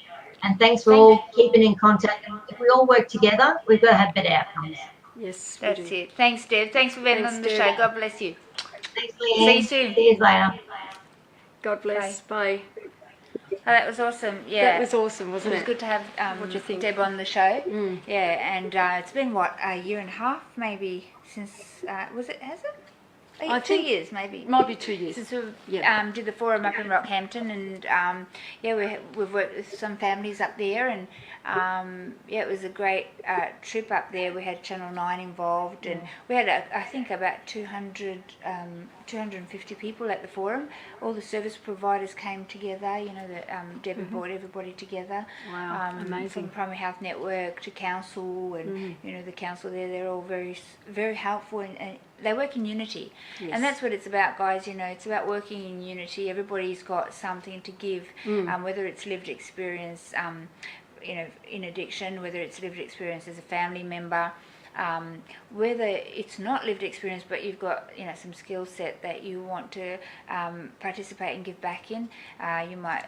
Speaker 3: And thanks for all keeping in contact. If we all work together, we've got to have better outcomes.
Speaker 1: Yes, we
Speaker 2: That's
Speaker 1: do.
Speaker 2: it. Thanks, Deb. Thanks for being
Speaker 1: Thanks,
Speaker 2: on the
Speaker 1: Deb.
Speaker 2: show. God bless you.
Speaker 3: Thanks, Leanne.
Speaker 2: See you soon.
Speaker 3: See you later.
Speaker 1: God bless. Bye.
Speaker 2: Oh, that was awesome. Yeah.
Speaker 1: That was awesome, wasn't
Speaker 2: It was
Speaker 1: it?
Speaker 2: good to have
Speaker 1: What do you think?
Speaker 2: Deb on the show. Yeah, and it's been, a year and a half maybe since, has it?
Speaker 1: I
Speaker 2: 2
Speaker 1: think-
Speaker 2: years maybe.
Speaker 1: Might be 2 years.
Speaker 2: Since we
Speaker 1: Yeah.
Speaker 2: did the forum up in Rockhampton, and we've worked with some families up there, and it was a great trip up there. We had Channel 9 involved, and we had I think about 250 people at the forum. All the service providers came together. Debbie brought everybody together.
Speaker 1: Wow, amazing.
Speaker 2: From Primary Health Network to council, and the council there—they're all very, very helpful, and they work in unity.
Speaker 1: Yes.
Speaker 2: And that's what it's about, guys. It's about working in unity. Everybody's got something to give, whether it's lived experience, in addiction, whether it's lived experience as a family member, whether it's not lived experience, but you've got some skill set that you want to participate and give back in. You might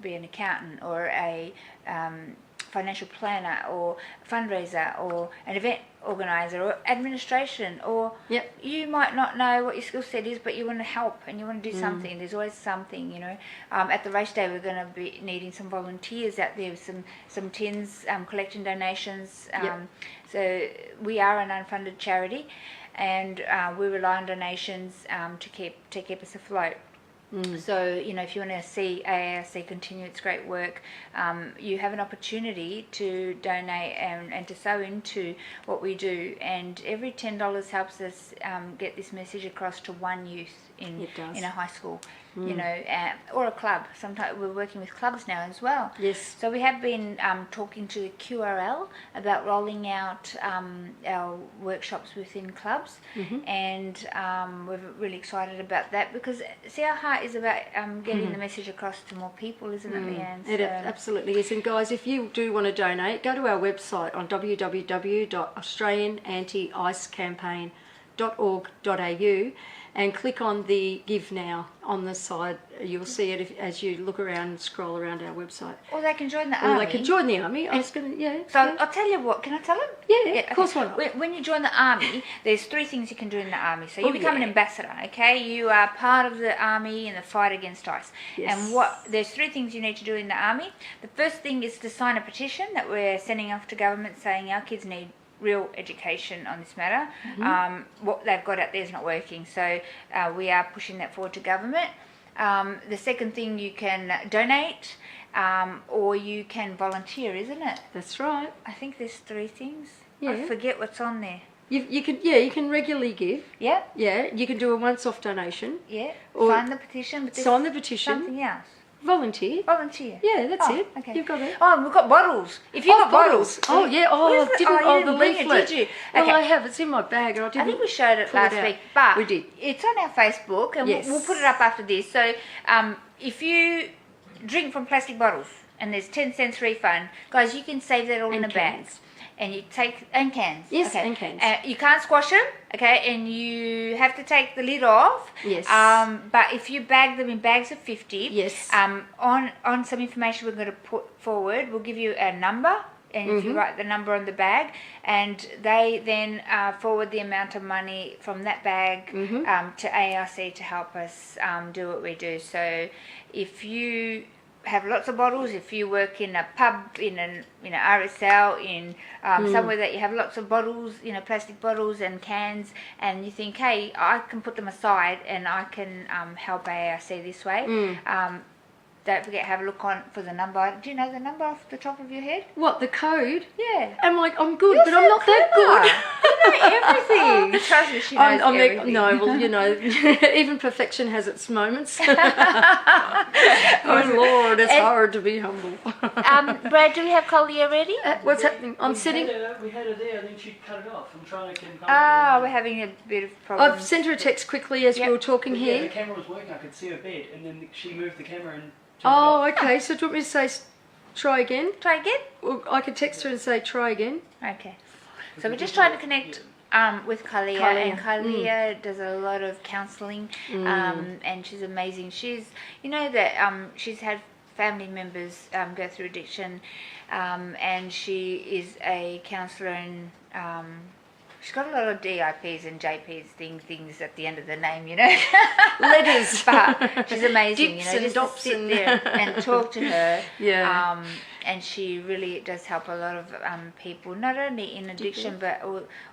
Speaker 2: be an accountant or a financial planner or fundraiser or an event organizer or administration, or you might not know what your skill set is, but you want to help and you want to do something. There's always something. At the race day, we're going to be needing some volunteers out there with some tins, collecting donations. So we are an unfunded charity, and we rely on donations to keep us afloat. So, if you want to see AARC continue its great work, you have an opportunity to donate and to sow into what we do. And every $10 helps us get this message across to one youth in a high school, or a club. Sometimes we're working with clubs now as well.
Speaker 1: Yes.
Speaker 2: So we have been talking to the QRL about rolling out our workshops within clubs, and we're really excited about that, because see, our heart is about getting the message across to more people, isn't it, Leanne?
Speaker 1: It absolutely is. And guys, if you do want to donate, go to our website on www.australianiantiicecampaign.org.au and click on the Give Now on the side. You'll see it as you look around and scroll around our website.
Speaker 2: Or they can join the
Speaker 1: Or
Speaker 2: army.
Speaker 1: they can join the army. I was going to,
Speaker 2: So I'll tell you what. Can I tell them?
Speaker 1: Yeah, of course, why not?
Speaker 2: When you join the army, there's 3 things you can do in the army. So you become an ambassador, okay? You are part of the army in the fight against ICE.
Speaker 1: Yes.
Speaker 2: And there's 3 things you need to do in the army. The first thing is to sign a petition that we're sending off to government saying our kids need real education on this matter. What they've got out there is not working, so we are pushing that forward to government. The second thing, you can donate or you can volunteer, isn't it?
Speaker 1: That's right.
Speaker 2: I think there's 3 things.
Speaker 1: Yeah.
Speaker 2: I forget what's on there.
Speaker 1: You can regularly give.
Speaker 2: Yeah.
Speaker 1: Yeah, you can do a once-off donation.
Speaker 2: Yeah.
Speaker 1: Or
Speaker 2: sign the petition. But there's
Speaker 1: sign the petition.
Speaker 2: Something else.
Speaker 1: Volunteer.
Speaker 2: Volunteer.
Speaker 1: Yeah, that's it.
Speaker 2: Okay.
Speaker 1: You've got it.
Speaker 2: Oh, we've got bottles. If you've got bottles.
Speaker 1: Oh yeah. Oh,
Speaker 2: Where's
Speaker 1: I didn't.
Speaker 2: you
Speaker 1: The
Speaker 2: didn't bring it,
Speaker 1: leaflet.
Speaker 2: did you?
Speaker 1: Well,
Speaker 2: Okay.
Speaker 1: I have. It's in my bag, and I didn't.
Speaker 2: I think we showed it
Speaker 1: pull
Speaker 2: last
Speaker 1: out.
Speaker 2: week, but
Speaker 1: We did.
Speaker 2: It's on our Facebook, and
Speaker 1: Yes.
Speaker 2: we'll put it up after this. So, if you drink from plastic bottles and there's 10 cents refund, guys, you can save that all in a
Speaker 1: And
Speaker 2: bag.
Speaker 1: cans.
Speaker 2: And you take cans.
Speaker 1: Yes,
Speaker 2: okay.
Speaker 1: and cans.
Speaker 2: You can't squash them, okay, and you have to take the lid off.
Speaker 1: Yes.
Speaker 2: But if you bag them in bags of 50,
Speaker 1: Yes.
Speaker 2: On some information we're going to put forward, we'll give you a number, and if you write the number on the bag, and they then forward the amount of money from that bag to ARC to help us do what we do. So if you have lots of bottles, if you work in a pub, in an RSL, in somewhere that you have lots of bottles, plastic bottles and cans, and you think, hey, I can put them aside and I can help ARC this way. Don't forget, have a look for the number. Do you know the number off the top of your head?
Speaker 1: What, the code?
Speaker 2: Yeah.
Speaker 1: I'm good,
Speaker 2: You're
Speaker 1: but
Speaker 2: so
Speaker 1: I'm not that good.
Speaker 2: You know everything. Trust me, she knows everything.
Speaker 1: No, well, even perfection has its moments. Oh Lord, it's hard to be humble.
Speaker 2: Brad, do we have Collier ready?
Speaker 1: What's happening? I'm
Speaker 4: We
Speaker 1: sitting.
Speaker 4: had her there, and then she cut it off. I'm trying to get in contact
Speaker 2: Oh,
Speaker 4: with
Speaker 2: we're
Speaker 4: her.
Speaker 2: having a bit of problems.
Speaker 1: I've sent her a text quickly as
Speaker 2: Yep.
Speaker 1: we were talking
Speaker 4: But yeah, the
Speaker 1: here.
Speaker 4: camera was working. I could see her bed, and then she moved the camera and.
Speaker 1: Oh, okay. So do you want me to say try again?
Speaker 2: Try again?
Speaker 1: Or I could text her and say try again.
Speaker 2: Okay. So we're just trying to connect with Kalia, and Kalia does a lot of counselling, and she's amazing. She's, she's had family members go through addiction, and she is a counsellor, and she's got a lot of DIPs and JPs, things at the end of the name,
Speaker 1: Letters.
Speaker 2: But she's amazing,
Speaker 1: Dips and
Speaker 2: just
Speaker 1: dops
Speaker 2: to sit
Speaker 1: and-
Speaker 2: there and talk to her.
Speaker 1: Yeah.
Speaker 2: And she really does help a lot of people, not only in addiction, but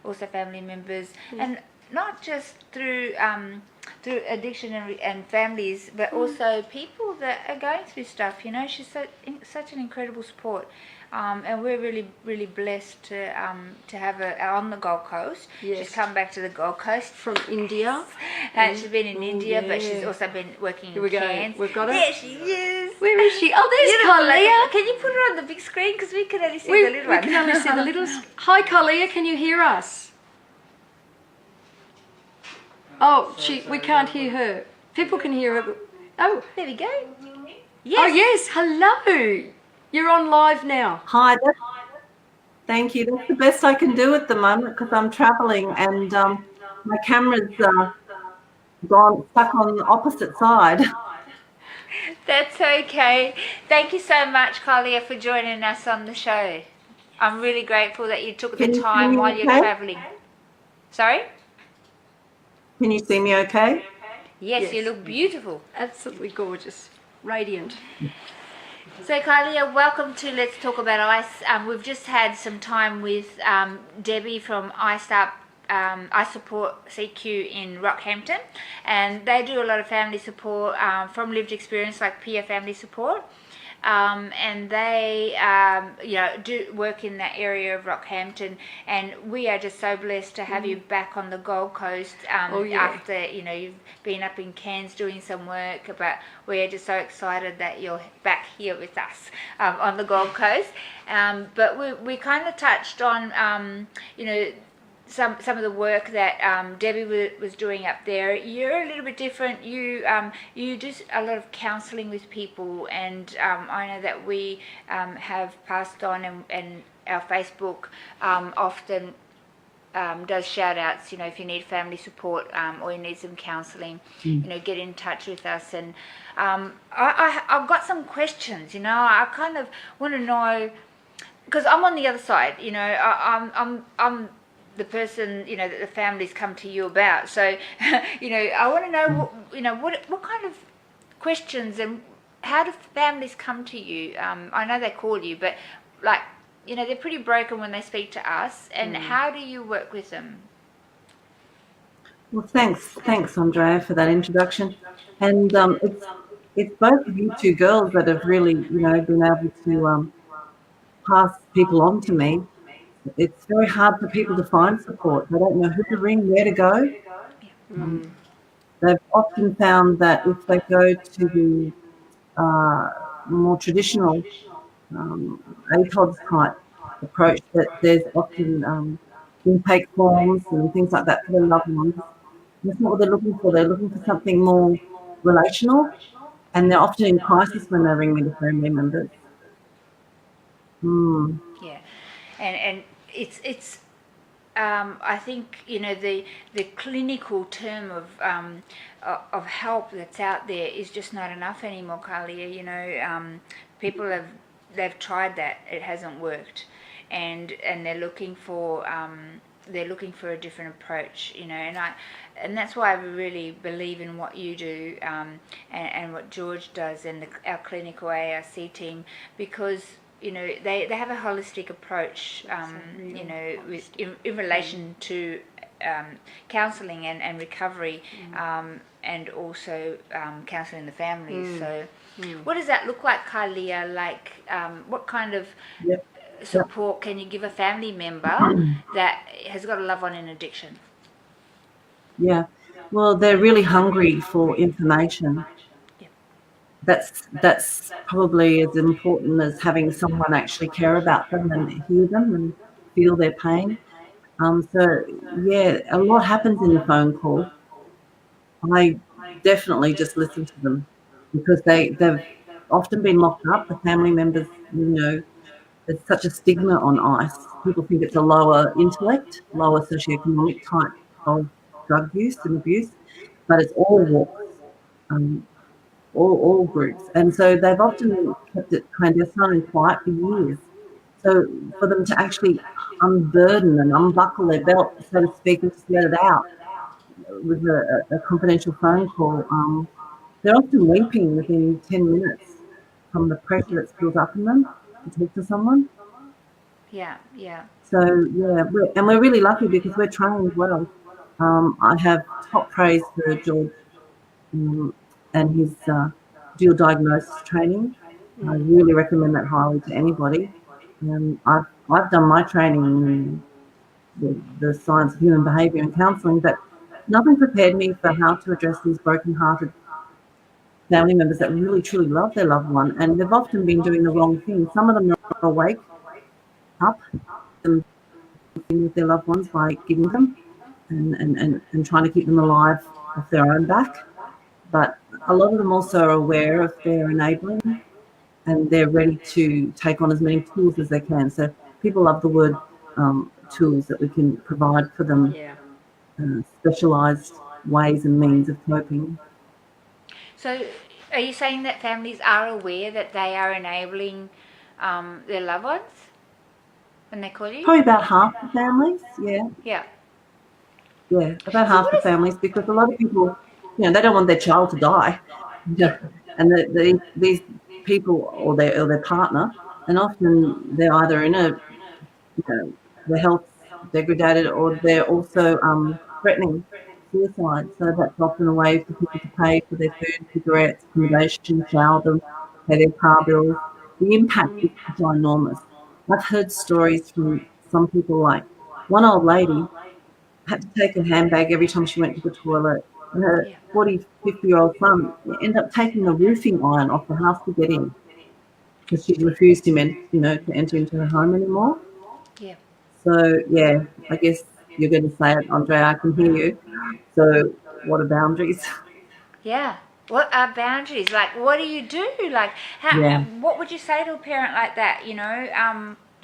Speaker 2: also family members, and not just through addiction and families, but also people that are going through stuff. She's such an incredible support. And we're really, really blessed to have her on the Gold Coast.
Speaker 1: Yes.
Speaker 2: She's come back to the Gold Coast.
Speaker 1: From India.
Speaker 2: And she's been in India, but she's
Speaker 1: yeah.
Speaker 2: also been working
Speaker 1: Here we
Speaker 2: in
Speaker 1: go.
Speaker 2: Cairns.
Speaker 1: We've got her.
Speaker 2: There she is.
Speaker 1: Where is she? Oh, there's
Speaker 2: Beautiful lady.
Speaker 1: Kalia.
Speaker 2: Can you put her on the big screen? Because we can only see
Speaker 1: We
Speaker 2: the little one.
Speaker 1: can only see the little. Hi, Kalia. Can you hear us? Oh, we can't hear her. People can hear her. But, oh,
Speaker 2: There we go.
Speaker 1: oh
Speaker 2: Yes.
Speaker 1: yes. Hello. You're on live now.
Speaker 5: Hi, thank you. That's the best I can do at the moment because I'm travelling and my camera's stuck on the opposite side.
Speaker 2: That's okay. Thank you so much, Kalia, for joining us on the show. I'm really grateful that you took
Speaker 5: Can
Speaker 2: the
Speaker 5: you
Speaker 2: time
Speaker 5: see me
Speaker 2: while you're
Speaker 5: okay?
Speaker 2: travelling. Sorry?
Speaker 5: Can you see me okay?
Speaker 2: Yes, you
Speaker 1: Yes.
Speaker 2: look beautiful.
Speaker 1: Absolutely gorgeous. Radiant.
Speaker 2: So, Kalia, welcome to Let's Talk About ICE. We've just had some time with Debbie from ICE Support CQ in Rockhampton, and they do a lot of family support from lived experience, like peer family support. And they, do work in that area of Rockhampton, and we are just so blessed to have you back on the Gold Coast after, you've been up in Cairns doing some work, but we are just so excited that you're back here with us on the Gold Coast. But we kind of touched on, some of the work that Debbie was doing up there. You're a little bit different. You do a lot of counselling with people, and I know that we have passed on, and our Facebook often does shout outs, if you need family support or you need some counselling, get in touch with us. And I've got some questions, I kind of want to know, because I'm on the other side, I'm the person that the families come to you about. So I want to know what kind of questions, and how do families come to you? I know they call you, but they're pretty broken when they speak to us. And how do you work with them?
Speaker 5: Well, thanks, Andrea, for that introduction. And it's both of you two girls that have really, been able to pass people on to me. It's very hard for people to find support. They don't know who to ring, where to go. They've often found that if they go to the more traditional ATODS type approach, that there's often intake forms and things like that for their loved ones. That's not what they're looking for. They're looking for something more relational, and they're often in crisis when they ring me to family members.
Speaker 2: Yeah, and it's I think the clinical term of help that's out there is just not enough anymore, Kalia. People they've tried that, it hasn't worked, and they're looking for a different approach, and that's why I really believe in what you do, and what George does, and our clinical ARC team, because they have a holistic approach, in relation to counselling and recovery, and also counselling the families. So what does that look like, Kalia? Like, what kind of support can you give a family member that has got a loved one in addiction?
Speaker 5: Yeah, well, they're really hungry for information. That's probably as important as having someone actually care about them and hear them and feel their pain. So yeah, a lot happens in the phone call. I definitely just listen to them because they've often been locked up. The family members, there's such a stigma on ICE. People think it's a lower intellect, lower socioeconomic type of drug use and abuse, but it's all walks. All groups, and so they've often kept it kind of silent and quiet for years. So for them to actually unburden and unbuckle their belt, so to speak, and just let it out with a confidential phone call, they're often weeping within 10 minutes from the pressure that's built up in them to talk to someone.
Speaker 2: Yeah.
Speaker 5: So yeah, we're really lucky because we're trained well. I have top praise for George and his dual diagnosis training. I really recommend that highly to anybody. I've done my training in the science of human behaviour and counselling, but nothing prepared me for how to address these broken-hearted family members that really truly love their loved one, and they've often been doing the wrong thing. Some of them are awake up and with their loved ones by giving them and trying to keep them alive off their own back. But a lot of them also are aware of their enabling, and they're ready to take on as many tools as they can. So people love the word tools, that we can provide for them specialised ways and means of coping.
Speaker 2: So are you saying that families are aware that they are enabling their loved ones when they call you?
Speaker 5: Probably about half the families,
Speaker 2: Yeah.
Speaker 5: Yeah, about half the families, because a lot of people, they don't want their child to die. And these people or their partner, and often they're either in their health degraded, or they're also threatening suicide. So that's often a way for people to pay for their food, cigarettes, accommodation, shower them, pay their car bills. The impact is ginormous. I've heard stories from some people, like one old lady had to take her handbag every time she went to the toilet. And her 40, 50-year-old son ended up taking a roofing iron off the house to get in, because she refused him, to enter into her home anymore.
Speaker 2: Yeah.
Speaker 5: So, yeah, I guess you're going to say it, Andrea, I can hear you. So what are boundaries?
Speaker 2: Yeah. What are boundaries? Like, what do you do? Like, what would you say to a parent like that?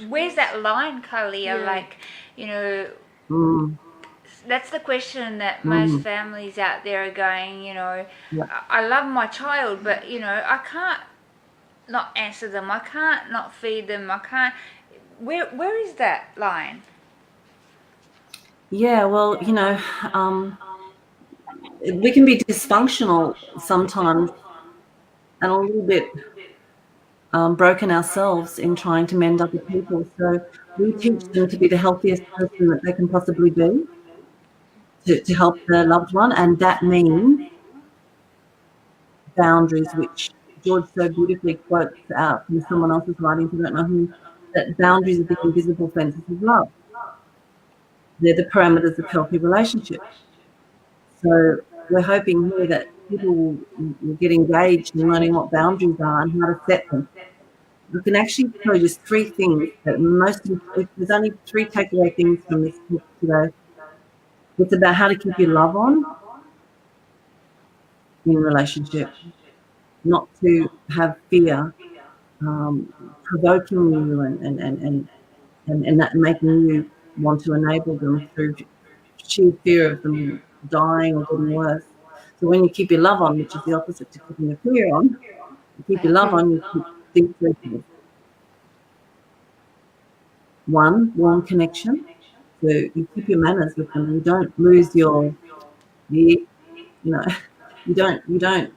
Speaker 2: Where's that line, Kalia? Like, that's the question that most families out there are going, I love my child, but, I can't not answer them. I can't not feed them. I can't. Where is that line?
Speaker 5: Yeah, well, we can be dysfunctional sometimes and a little bit broken ourselves in trying to mend other people. So we teach them to be the healthiest person that they can possibly be, to help their loved one, and that means boundaries, which George so beautifully quotes out from someone else's writings, I don't know who, that boundaries are the invisible fences of love. They're the parameters of healthy relationships. So we're hoping here that people will get engaged in learning what boundaries are and how to set them. We can actually tell you just 3 things that if there's only 3 takeaway things from this talk today. It's about how to keep your love on in relationship, not to have fear provoking you and that making you want to enable them through sheer fear of them dying or getting worse. So when you keep your love on, which is the opposite to keeping your fear on, you keep your love on, you keep these 3 things. 1, warm connection. So you keep your manners with them. You don't lose you don't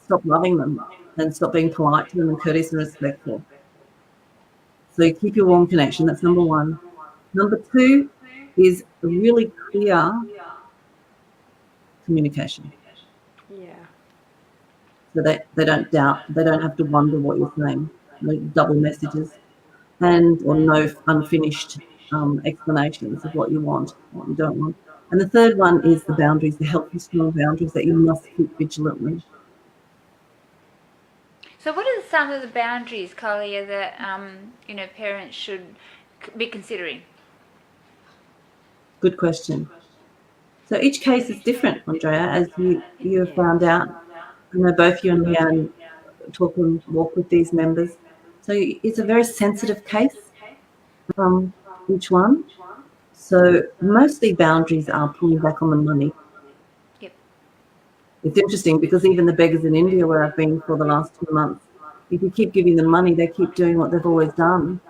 Speaker 5: stop loving them and stop being polite to them and courteous and respectful. So you keep your warm connection. That's number 1. Number 2 is a really clear communication.
Speaker 1: Yeah.
Speaker 5: So they don't doubt, they don't have to wonder what you're saying, no double messages, or no unfinished explanations of what you want, what you don't want. And the third one is the boundaries, the healthy, strong boundaries that you must keep vigilantly.
Speaker 2: So what are some of the boundaries, Kalia, that parents should be considering?
Speaker 5: Good question. So each case is different, Andrea, as you have found out. I know both you and Leanne talk and walk with these members. So it's a very sensitive case, each one. So mostly boundaries are pulling back on the money.
Speaker 2: Yep.
Speaker 5: It's interesting because even the beggars in India, where I've been for the last 2 months, if you keep giving them money, they keep doing what they've always done.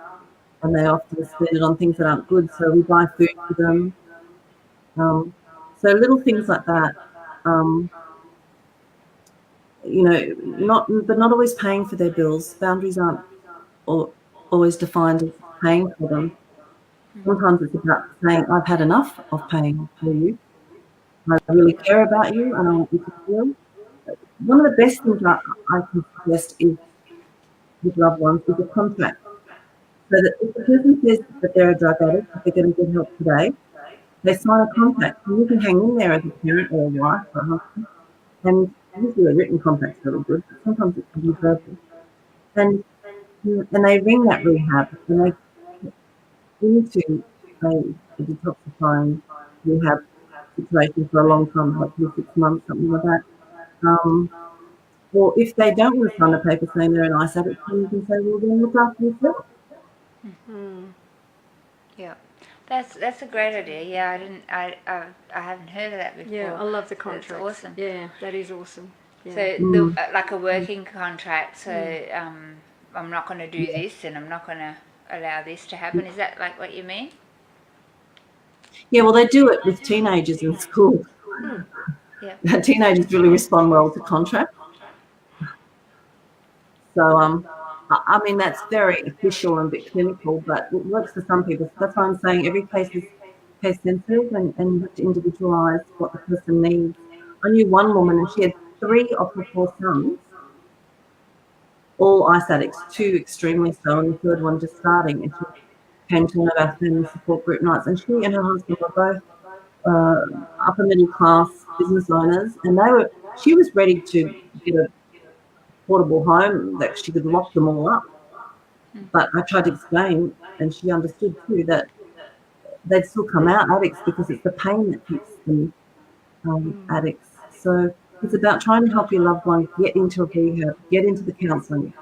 Speaker 5: And they often spend it on things that aren't good. So we buy food for them. So little things like that. Not always paying for their bills. Boundaries aren't always defined as paying for them. Sometimes it's about saying, I've had enough of paying for you. I really care about you and I want you to feel. One of the best things I can suggest is with loved ones is a contract. So that if the person says that they're a drug addict, that they're going to get help today, they sign a contract. And you can hang in there as a parent or a wife or a husband. And usually a written contract's really good, but sometimes it can be verbal. And they ring that rehab and they into a detoxifying rehab situation for a long time, like 6 months, something like that. Or if they don't want to sign a paper saying they're an ice addict, then you can say, well, then look after yourself.
Speaker 2: Yeah, that's a great idea. Yeah, I haven't heard of that before.
Speaker 1: Yeah, I love the contract.
Speaker 2: That's awesome.
Speaker 1: Yeah, that is awesome. Yeah.
Speaker 2: So like a working contract. So I'm not going to do this, and I'm not going to allow this to happen. Is that like what you mean?
Speaker 5: Yeah, well, they do it with teenagers in school.
Speaker 2: Yeah.
Speaker 5: Teenagers really respond well to contract. So, I mean, that's very official and a bit clinical, but it works for some people. So that's why I'm saying every case is case sensitive and you have to individualise what the person needs. I knew one woman and she had 3 of her 4 sons, all ice addicts, 2 extremely so, and the 3rd one just starting. And she came to one of our family support group nights, and she and her husband were both upper middle class business owners, and she was ready to get a portable home that she could lock them all up. But I tried to explain, and she understood too, that they'd still come out addicts because it's the pain that keeps them addicts. So it's about trying to help your loved one get into a rehab, get into the counselling,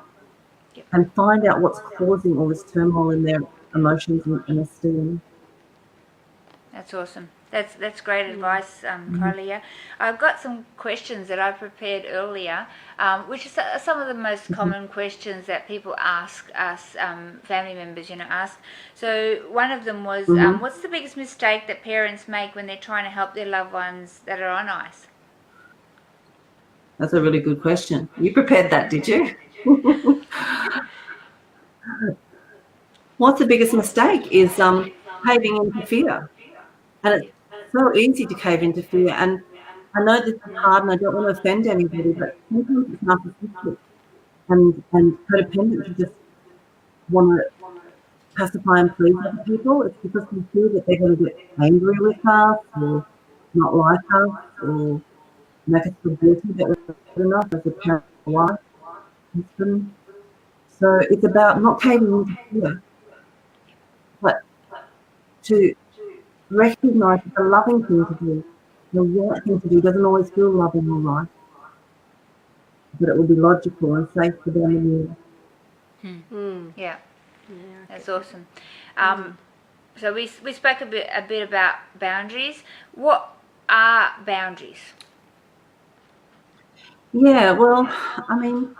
Speaker 5: and find out what's causing all this turmoil in their emotions and esteem.
Speaker 2: That's awesome. That's great advice, Kalia. I've got some questions that I prepared earlier, which are some of the most common questions that people ask us, family members, ask. So one of them was, what's the biggest mistake that parents make when they're trying to help their loved ones that are on ice?
Speaker 5: That's a really good question. You prepared that, did you? What's the biggest mistake is caving into fear. And it's so easy to cave into fear. And I know this is hard and I don't want to offend anybody, but sometimes it's narcissistic and codependent to just want to pacify and please other people. It's because we feel that they're going to get angry with us or not like us or make us feel guilty that we're not good enough as a parent, wife, husband. So it's about not caving into fear, but to recognize it's a loving thing to do. The right thing to do doesn't always feel loving or right, but it will be logical and safe for them and you.
Speaker 2: Yeah,
Speaker 1: Yeah,
Speaker 2: that's awesome. So we spoke a bit about boundaries. What are boundaries?
Speaker 5: Yeah, well, I mean,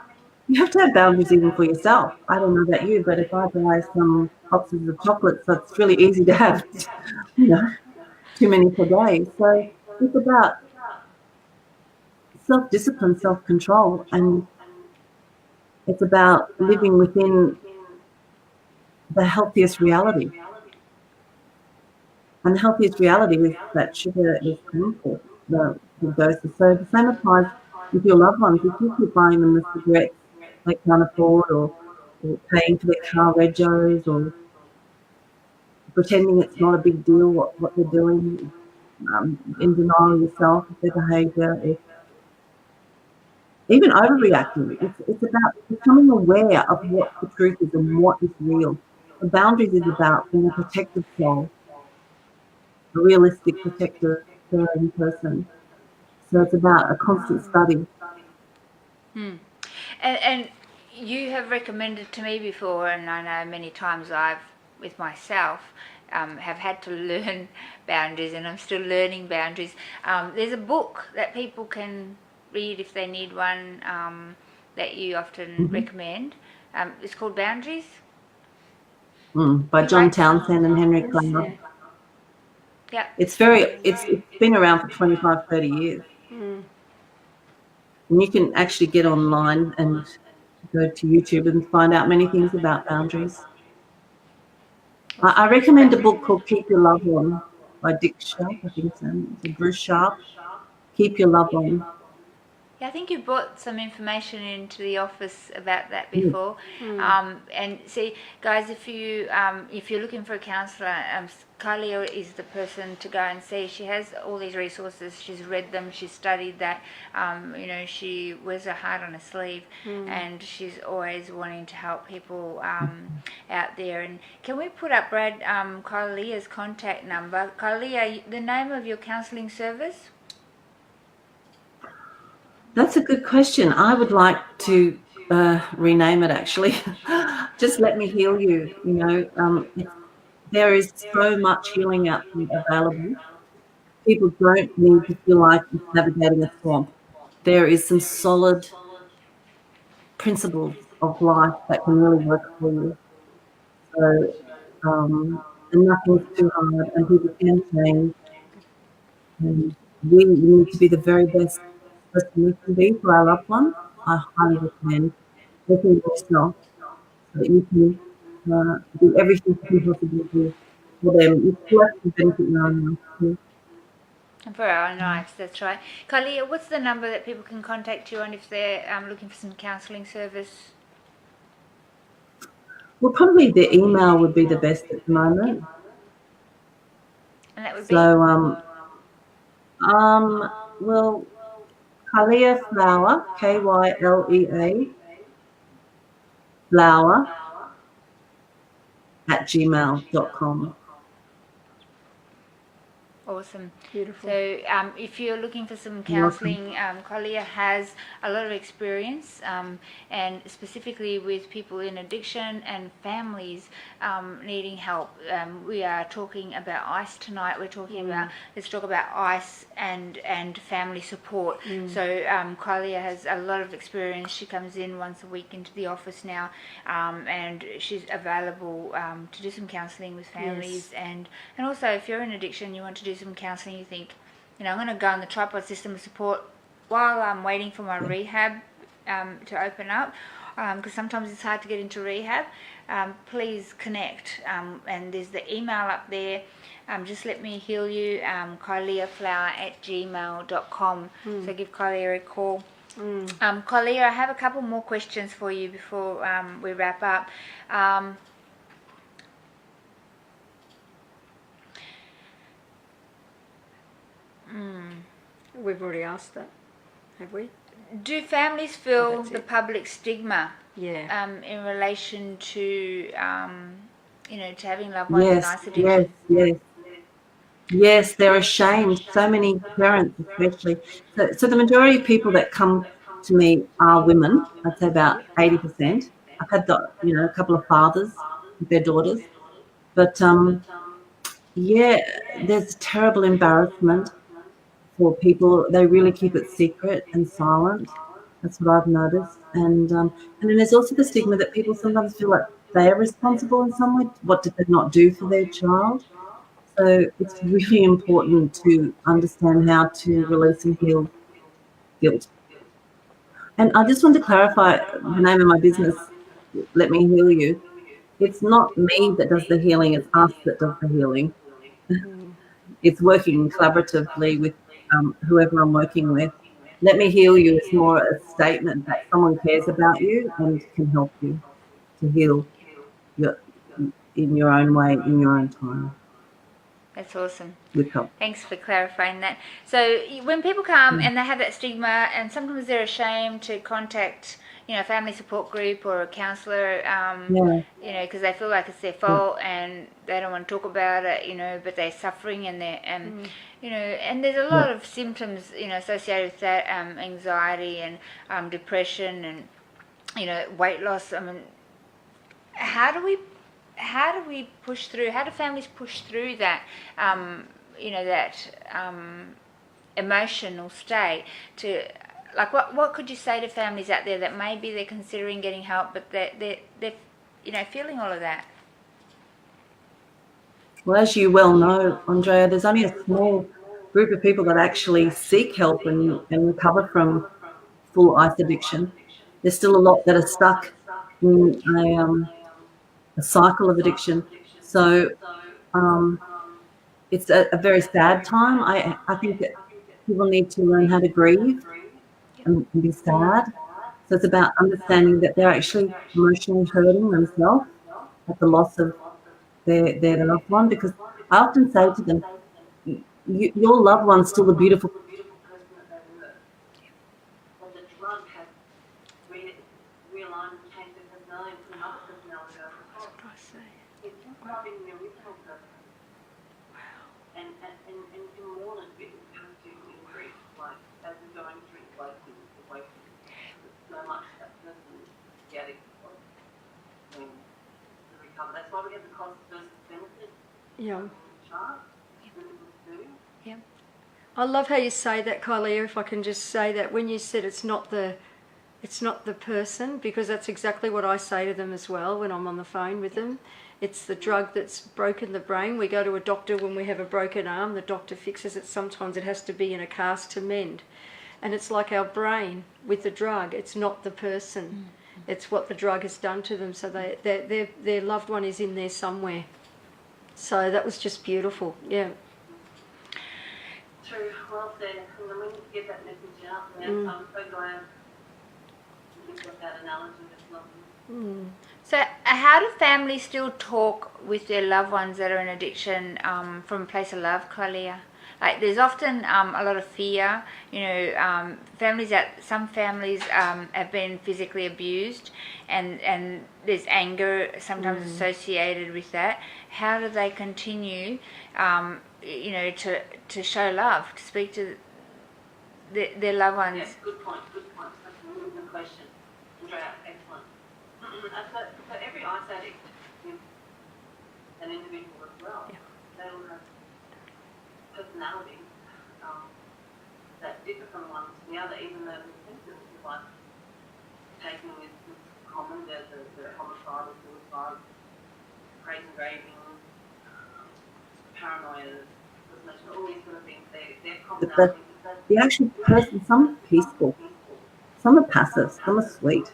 Speaker 5: you have to have boundaries even for yourself. I don't know about you, but if I buy some boxes of chocolates, it's really easy to have, you know, too many per day. So it's about self-discipline, self-control, and it's about living within the healthiest reality. And the healthiest reality is that sugar is harmful, the doses. So the same applies with your loved ones. If you keep buying them the cigarettes they can't afford or paying for their car regos or pretending it's not a big deal what they're doing, in denial of yourself, of their behaviour, or even overreacting. It's about becoming aware of what the truth is and what is real. The boundaries is about being a protective soul, a realistic, protective, caring person. So it's about a constant study.
Speaker 2: And you have recommended to me before, and I know many times I've, with myself, have had to learn boundaries, and I'm still learning boundaries. There's a book that people can read if they need one, that you often recommend. It's called Boundaries.
Speaker 5: By
Speaker 2: Who
Speaker 5: John
Speaker 2: writes it?
Speaker 5: Townsend and Henry
Speaker 1: yes,
Speaker 5: Cloud.
Speaker 1: yeah.
Speaker 2: Yeah.
Speaker 5: It's been around for 25, 30 years. And you can actually get online and go to YouTube and find out many things about boundaries. I recommend a book called Keep Your Love On by Dick Sharp, I think so. It's Bruce Sharp. Keep Your Love On.
Speaker 2: Yeah, I think you brought some information into the office about that
Speaker 5: Yeah.
Speaker 2: before. And see, guys, if you're looking for a counsellor, Kylie is the person to go and see. She has all these resources. She's read them. She's studied that. She wears her heart on her sleeve, and she's always wanting to help people out there. And can we put up, Brad, Kylie's contact number? Kylie, the name of your counselling service?
Speaker 5: That's a good question. I would like to rename it actually. Just let me heal you. There is so much healing out there available. People don't need to feel like it's navigating a swamp. There is some solid principles of life that can really work for you. So, and nothing's too hard, and people can change. And we need to be the very best person we can be for our loved ones. I highly recommend working with yourself so that you can do everything you can possibly do for them. It's less to benefit your own life too.
Speaker 2: For our own lives, that's right. Kylie, what's the number that people can contact you on if they're looking for some counselling service?
Speaker 5: Well, probably the email would be the best at the moment.
Speaker 2: And that would be?
Speaker 5: So, well, Kalia Flower, Kylea Flower @gmail.com.
Speaker 2: Awesome.
Speaker 1: Beautiful.
Speaker 2: So if you're looking for some
Speaker 5: You're welcome.
Speaker 2: counselling, Collier has a lot of experience, and specifically with people in addiction and families needing help. We are talking about ICE tonight. We're talking about, let's talk about ICE and family support. So Collier has a lot of experience. She comes in once a week into the office now, and she's available to do some counselling with families. And also, if you're in addiction, you want to do some counselling, you think, I'm going to go on the tripod system of support while I'm waiting for my rehab to open up, because sometimes it's hard to get into rehab, please connect. And there's the email up there. Just let me heal you, kyliaflower@gmail.com. So give Kylia a call. Kylia, I have a couple more questions for you before we wrap up.
Speaker 1: We've already asked that, have we?
Speaker 2: Do families feel
Speaker 1: that's
Speaker 2: the
Speaker 1: it.
Speaker 2: public stigma
Speaker 1: Yeah.
Speaker 2: in relation to, to having loved ones in
Speaker 5: Yes,
Speaker 2: ice addiction?
Speaker 5: yes, yes. Yes, they're ashamed. So many parents, especially. So the majority of people that come to me are women. I'd say about 80%. I've had a couple of fathers with their daughters, but yeah, there's terrible embarrassment for people. They really keep it secret and silent. That's what I've noticed. And then there's also the stigma that people sometimes feel like they are responsible in some way. What did they not do for their child? So it's really important to understand how to release and heal guilt. And I just want to clarify the name of my business, Let Me Heal You. It's not me that does the healing, it's us that does the healing. It's working collaboratively with whoever I'm working with. Let Me Heal You is more a statement that someone cares about you and can help you to heal your, in your own way, in your own time,
Speaker 2: That's awesome.
Speaker 5: with help.
Speaker 2: Thanks for clarifying that. So when people come and they have that stigma, and sometimes they're ashamed to contact, a family support group or a counsellor, because they feel like it's their fault and they don't want to talk about it, but they're suffering and and there's a lot of symptoms, associated with that, anxiety and depression and, weight loss. I mean, how do we push through? How do families push through that, emotional state? To what could you say to families out there that maybe they're considering getting help, but they're feeling all of that?
Speaker 5: Well, as you well know, Andrea, there's only a small group of people that actually seek help and recover from full ice addiction. There's still a lot that are stuck in a cycle of addiction. So it's a very sad time. I think that people need to learn how to grieve and be sad. So it's about understanding that they're actually emotionally hurting themselves at the loss of their loved one, because I often say to them, your loved one's still a beautiful person that they were. But the drug has realigned and changed their personality into another personality over time.
Speaker 1: What I say.
Speaker 5: It's just loving the original person. And more than it comes to increase, like as we're going through awakening, so much that person is getting to recover. That's why we have the cost versus benefit chart.
Speaker 2: Yeah.
Speaker 1: I love how you say that, Kylie. If I can just say that, when you said it's not the person, because that's exactly what I say to them as well when I'm on the phone with them. It's the drug that's broken the brain. We go to a doctor when we have a broken arm. The doctor fixes it. Sometimes it has to be in a cast to mend. And it's like our brain with the drug. It's not the person. It's what the drug has done to them. So their loved one is in there somewhere. So that was just beautiful. Yeah.
Speaker 5: True, well said. And then we need to get that message out there. I'm so glad you got that analogy. That's lovely.
Speaker 2: So how do families still talk with their loved ones that are in addiction from a place of love, Kylia? Like there's often a lot of fear, some families have been physically abused and there's anger sometimes associated with that. How do they continue, to show love, to speak to their loved ones?
Speaker 5: Yes, good point. That's a really good question. Andrea, excellent. So every ice addict is an individual as well.
Speaker 1: Yeah.
Speaker 5: They all have personalities that differ from one to the other, even though the symptoms of like taking is common. There's the homicidal, suicide, crazy raving, paranoia, all these sort of things. They're commonalities. The actual person, some are peaceful. Some are passive, some are sweet,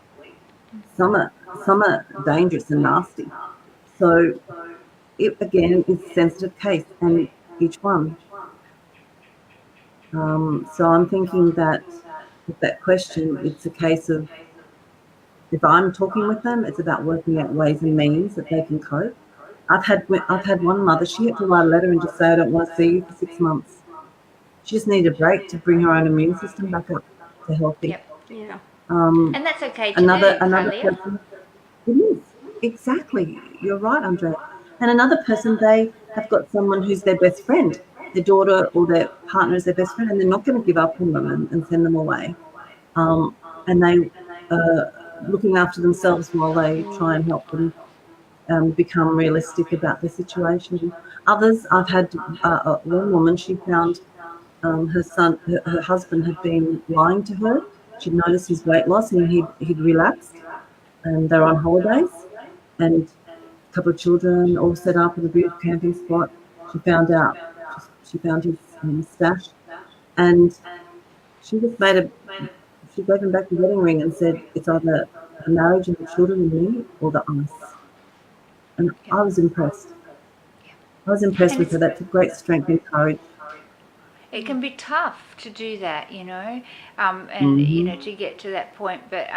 Speaker 5: some are dangerous and nasty. So it again is a sensitive case, and each one. So I'm thinking that with that question, it's a case of if I'm talking with them, it's about working out ways and means that they can cope. I've had one mother. She had to write a letter and just say, "I don't want to see you for 6 months." She just needed a break to bring her own immune system back up to healthy.
Speaker 2: Yep.
Speaker 1: Yeah.
Speaker 2: And that's okay to
Speaker 5: Another
Speaker 2: do,
Speaker 5: another
Speaker 2: Kalia.
Speaker 5: person. It is exactly. You're right, Andrea. And another person, they have got someone who's their best friend. Their daughter or their partner is their best friend, and they're not going to give up on them and send them away. And they looking after themselves while they try and help them become realistic about their situation. Others, I've had one woman. She found her husband had been lying to her. She'd noticed his weight loss and he'd relapsed, and they're on holidays, and a couple of children all set up at a beautiful camping spot. She found out. She found his stash, and she just made a. She gave him back the wedding ring and said, "It's either the marriage and the children and me, or the ice." And I was impressed. I was impressed
Speaker 2: And
Speaker 5: with her. That took great strength and courage.
Speaker 2: it can be tough to do that, and to get to that point. But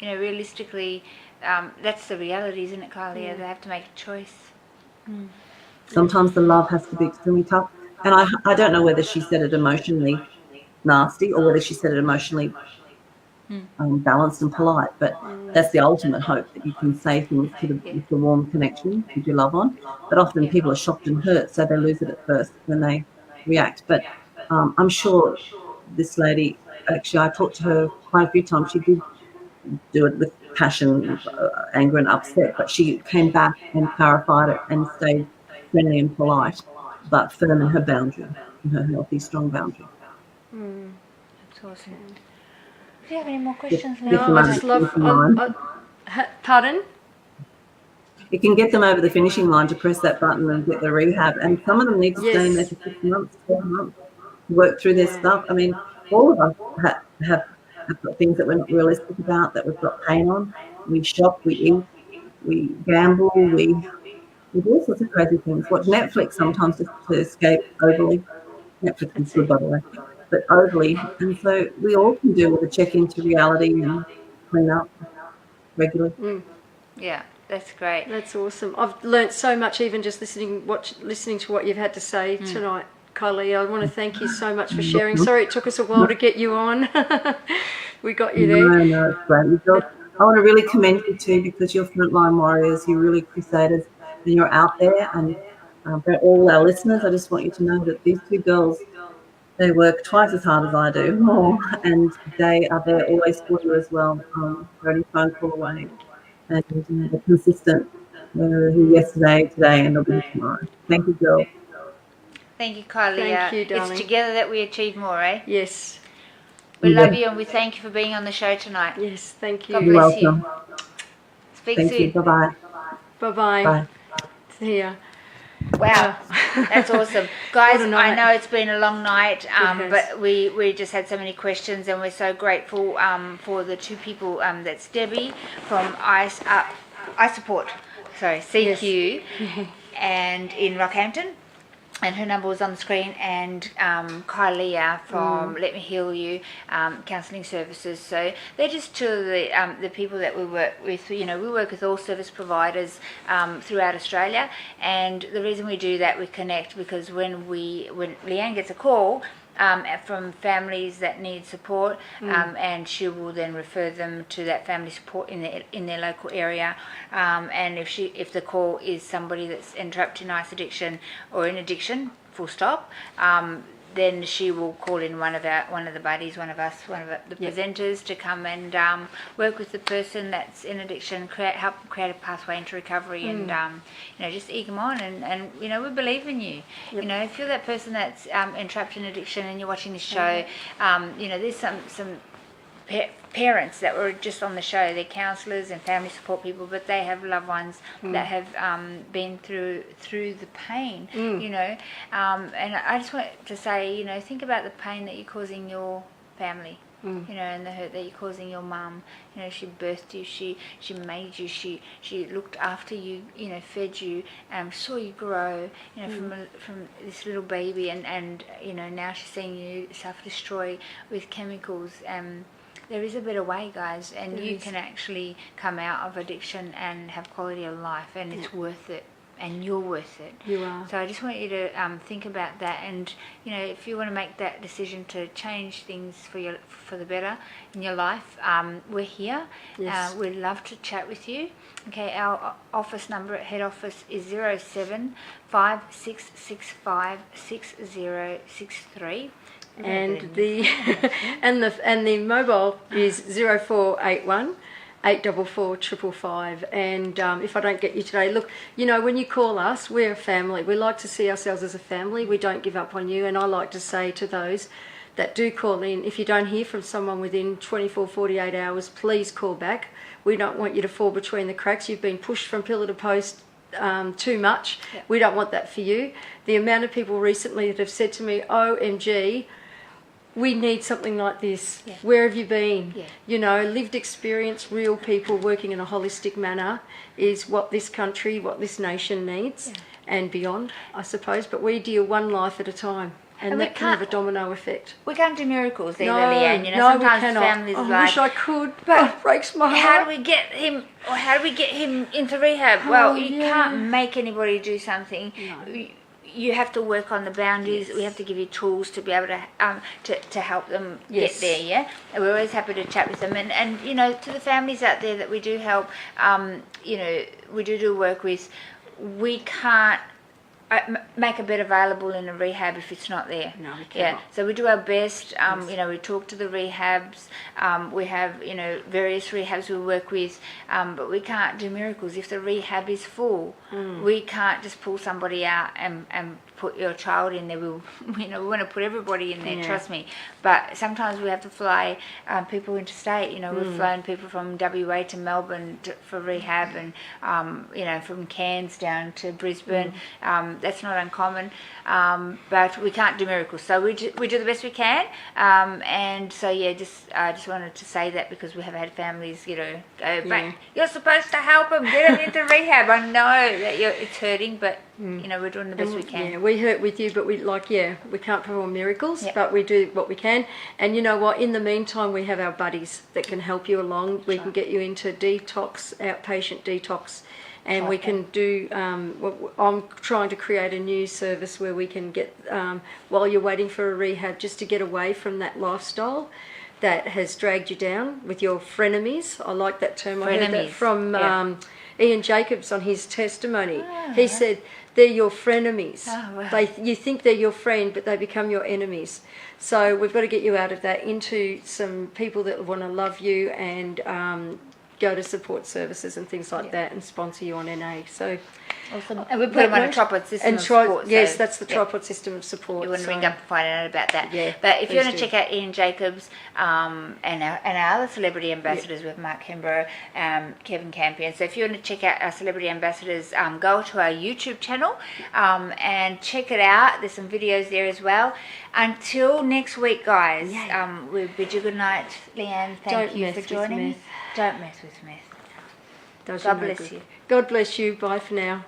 Speaker 2: realistically, that's the reality, isn't it, Kalia? They have to make a choice.
Speaker 5: Sometimes the love has to be extremely tough. And I don't know whether she said it emotionally nasty or whether she said it emotionally balanced and polite, but that's the ultimate hope, that you can say things with the warm connection with your loved one. But often people are shocked and hurt, so they lose it at first when they react. But I'm sure this lady, actually, I talked to her quite a few times. She did do it with passion, anger and upset, but she came back and clarified it and stayed friendly and polite, but firm in her boundary, in her healthy, strong boundary.
Speaker 2: That's awesome. Do you have any more questions,
Speaker 5: Get
Speaker 2: Leah?
Speaker 5: them
Speaker 1: I
Speaker 5: over
Speaker 1: just
Speaker 5: the
Speaker 1: love.
Speaker 5: finishing line.
Speaker 1: Pardon?
Speaker 5: It can get them over the finishing line to press that button and get the rehab. And some of them need to stay in there for 6 months, 12 months, to work through their stuff. I mean, all of us have got things that we're not realistic about, that we've got pain on. We shop, we eat, we gamble, we do all sorts of crazy things. Watch Netflix sometimes just to escape overly. Netflix is good, by the way, but overly. And so we all can do with a check into reality and clean up regularly.
Speaker 2: Yeah, that's great.
Speaker 1: That's awesome. I've learnt so much even just listening to what you've had to say tonight, Kylie. I want to thank you so much for sharing. Sorry it took us a while to get you on. We got you there.
Speaker 5: No, it's great. I want to really commend you too, because you're frontline warriors, you're really crusaders, and you're out there. And for all our listeners, I just want you to know that these two girls, they work twice as hard as I do, more, and they are there always for you as well. They're only phone call away, and they're consistent. They're here yesterday, today, and they'll be here tomorrow. Thank you, girl.
Speaker 2: Thank you, Kalia.
Speaker 1: Thank you, darling.
Speaker 2: It's together that we achieve more, eh?
Speaker 1: Yes.
Speaker 2: We love you and we thank you for being on the show tonight.
Speaker 1: Yes, thank you.
Speaker 2: God
Speaker 5: You're
Speaker 2: bless
Speaker 5: welcome.
Speaker 2: you. Speak
Speaker 5: Thank
Speaker 2: soon.
Speaker 5: you. Bye-bye.
Speaker 1: Bye-bye.
Speaker 5: Bye.
Speaker 1: See ya.
Speaker 2: Wow, that's awesome. Guys,
Speaker 1: What a
Speaker 2: I
Speaker 1: night.
Speaker 2: know it's been a long night,
Speaker 1: has.
Speaker 2: but we just had so many questions and we're so grateful for the two people. That's Debbie from I Support, CQ, and in Rockhampton. And her number was on the screen, and Kylia from Let Me Heal You Counselling Services. So they're just two of the people that we work with. We work with all service providers throughout Australia, and the reason we do that, we connect because when Leanne gets a call from families that need support, and she will then refer them to that family support in their local area. And if the call is somebody that's entrapped in ice addiction or in addiction, full stop, then she will call in one of the buddies, one of the presenters to come and work with the person that's in addiction, help create a pathway into recovery, and just egg them on, and we believe in you. If you're that person that's entrapped in addiction and you're watching this show, there's some parents that were just on the show. They're counsellors and family support people, but they have loved ones that have been through the pain, and I just want to say, think about the pain that you're causing your family, you know, and the hurt that you're causing your mum. You know, she birthed you, she made you, she looked after you, you know, fed you, saw you grow, you know, from this little baby, and you know, now she's seeing you self-destroy with chemicals. There is a better way, guys, and you can actually come out of addiction and have quality of life, and it's worth it. And you're worth it.
Speaker 1: You are.
Speaker 2: So I just want you to think about that, and you know, if you want to make that decision to change things for the better in your life, we're here.
Speaker 1: Yes.
Speaker 2: We'd love to chat with you. Okay, our office number at head office is 0756656063,
Speaker 1: And the and the mobile is 0481 844 555. And if I don't get you today, look, you know, when you call us, we're a family. We like to see ourselves as a family. We don't give up on you. And I like to say to those that do call in, if you don't hear from someone within 24, 48 hours, please call back. We don't want you to fall between the cracks. You've been pushed from pillar to post too much.
Speaker 2: Yep.
Speaker 1: We don't want that for you. The amount of people recently that have said to me, OMG, we need something like this.
Speaker 2: Yeah.
Speaker 1: Where have you been?
Speaker 2: Yeah.
Speaker 1: You know, lived experience, real people working in a holistic manner is what this country, what this nation needs, and beyond, I suppose. But we deal one life at a time, and
Speaker 2: we
Speaker 1: that can have a
Speaker 2: can't-
Speaker 1: domino effect.
Speaker 2: We can't do miracles either,
Speaker 1: No,
Speaker 2: Leanne. You know,
Speaker 1: no, we
Speaker 2: sometimes
Speaker 1: cannot.
Speaker 2: families
Speaker 1: I
Speaker 2: like,
Speaker 1: wish I could,
Speaker 2: but
Speaker 1: but it breaks my
Speaker 2: how
Speaker 1: heart.
Speaker 2: do we get him, or how do we get him into rehab? Well, you
Speaker 1: yeah.
Speaker 2: can't make anybody do something. You have to work on the boundaries. We have to give you tools to be able to help them
Speaker 1: Yes.
Speaker 2: get there. Yeah, and we're always happy to chat with them. And you know, to the families out there that we do help, you know, we do work with. We can't make a bed available in a rehab if it's not there.
Speaker 1: No, we
Speaker 2: Yeah,
Speaker 1: cannot.
Speaker 2: so we do our best. You know, we talk to the rehabs. We have, you know, various rehabs we work with, but we can't do miracles. If the rehab is full, we can't just pull somebody out and put your child in there. We want to put everybody in there,
Speaker 1: Yeah.
Speaker 2: trust me. But sometimes we have to fly people interstate. You know, we've flown people from WA to Melbourne for rehab, and you know, from Cairns down to Brisbane. That's not uncommon, but we can't do miracles. So we do the best we can, and so yeah, I just wanted to say that because we have had families, you know, go back. You're supposed to help them, get them into rehab. I know that it's hurting, but you know, we're doing the best we can.
Speaker 1: Yeah, we hurt with you, but we can't perform miracles,
Speaker 2: Yep.
Speaker 1: but we do what we can. And you know what? In the meantime, we have our buddies that can help you along. We can get you into detox, outpatient detox, and we can do. I'm trying to create a new service where we can get while you're waiting for a rehab, just to get away from that lifestyle that has dragged you down with your frenemies. I like that term. I heard that
Speaker 2: Frenemies,
Speaker 1: from
Speaker 2: yeah.
Speaker 1: Ian Jacobs on his testimony. He said they're your frenemies.
Speaker 2: Oh, wow.
Speaker 1: You think they're your friend, but they become your enemies. So we've got to get you out of that into some people that want to love you and go to support services and things like that, and sponsor you on NA. So
Speaker 2: Awesome. And we put them on a tripod system of support.
Speaker 1: yes,
Speaker 2: so,
Speaker 1: that's the tripod system of support.
Speaker 2: You want to
Speaker 1: so-
Speaker 2: ring up and find out about that.
Speaker 1: Yeah,
Speaker 2: But if you
Speaker 1: please
Speaker 2: want to
Speaker 1: do.
Speaker 2: check out Ian Jacobs and our other celebrity ambassadors, we have Mark Kimbrough, Kevin Campion. So if you want to check out our celebrity ambassadors, go to our YouTube channel and check it out. There's some videos there as well. Until next week, guys, we bid you good night. Leanne, thank
Speaker 1: Don't
Speaker 2: you
Speaker 1: mess
Speaker 2: for
Speaker 1: with
Speaker 2: joining me.
Speaker 1: meth.
Speaker 2: Don't mess with meth.
Speaker 1: Does
Speaker 2: God
Speaker 1: you no
Speaker 2: bless
Speaker 1: good.
Speaker 2: you.
Speaker 1: God bless you. Bye for now.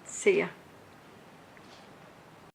Speaker 1: See ya.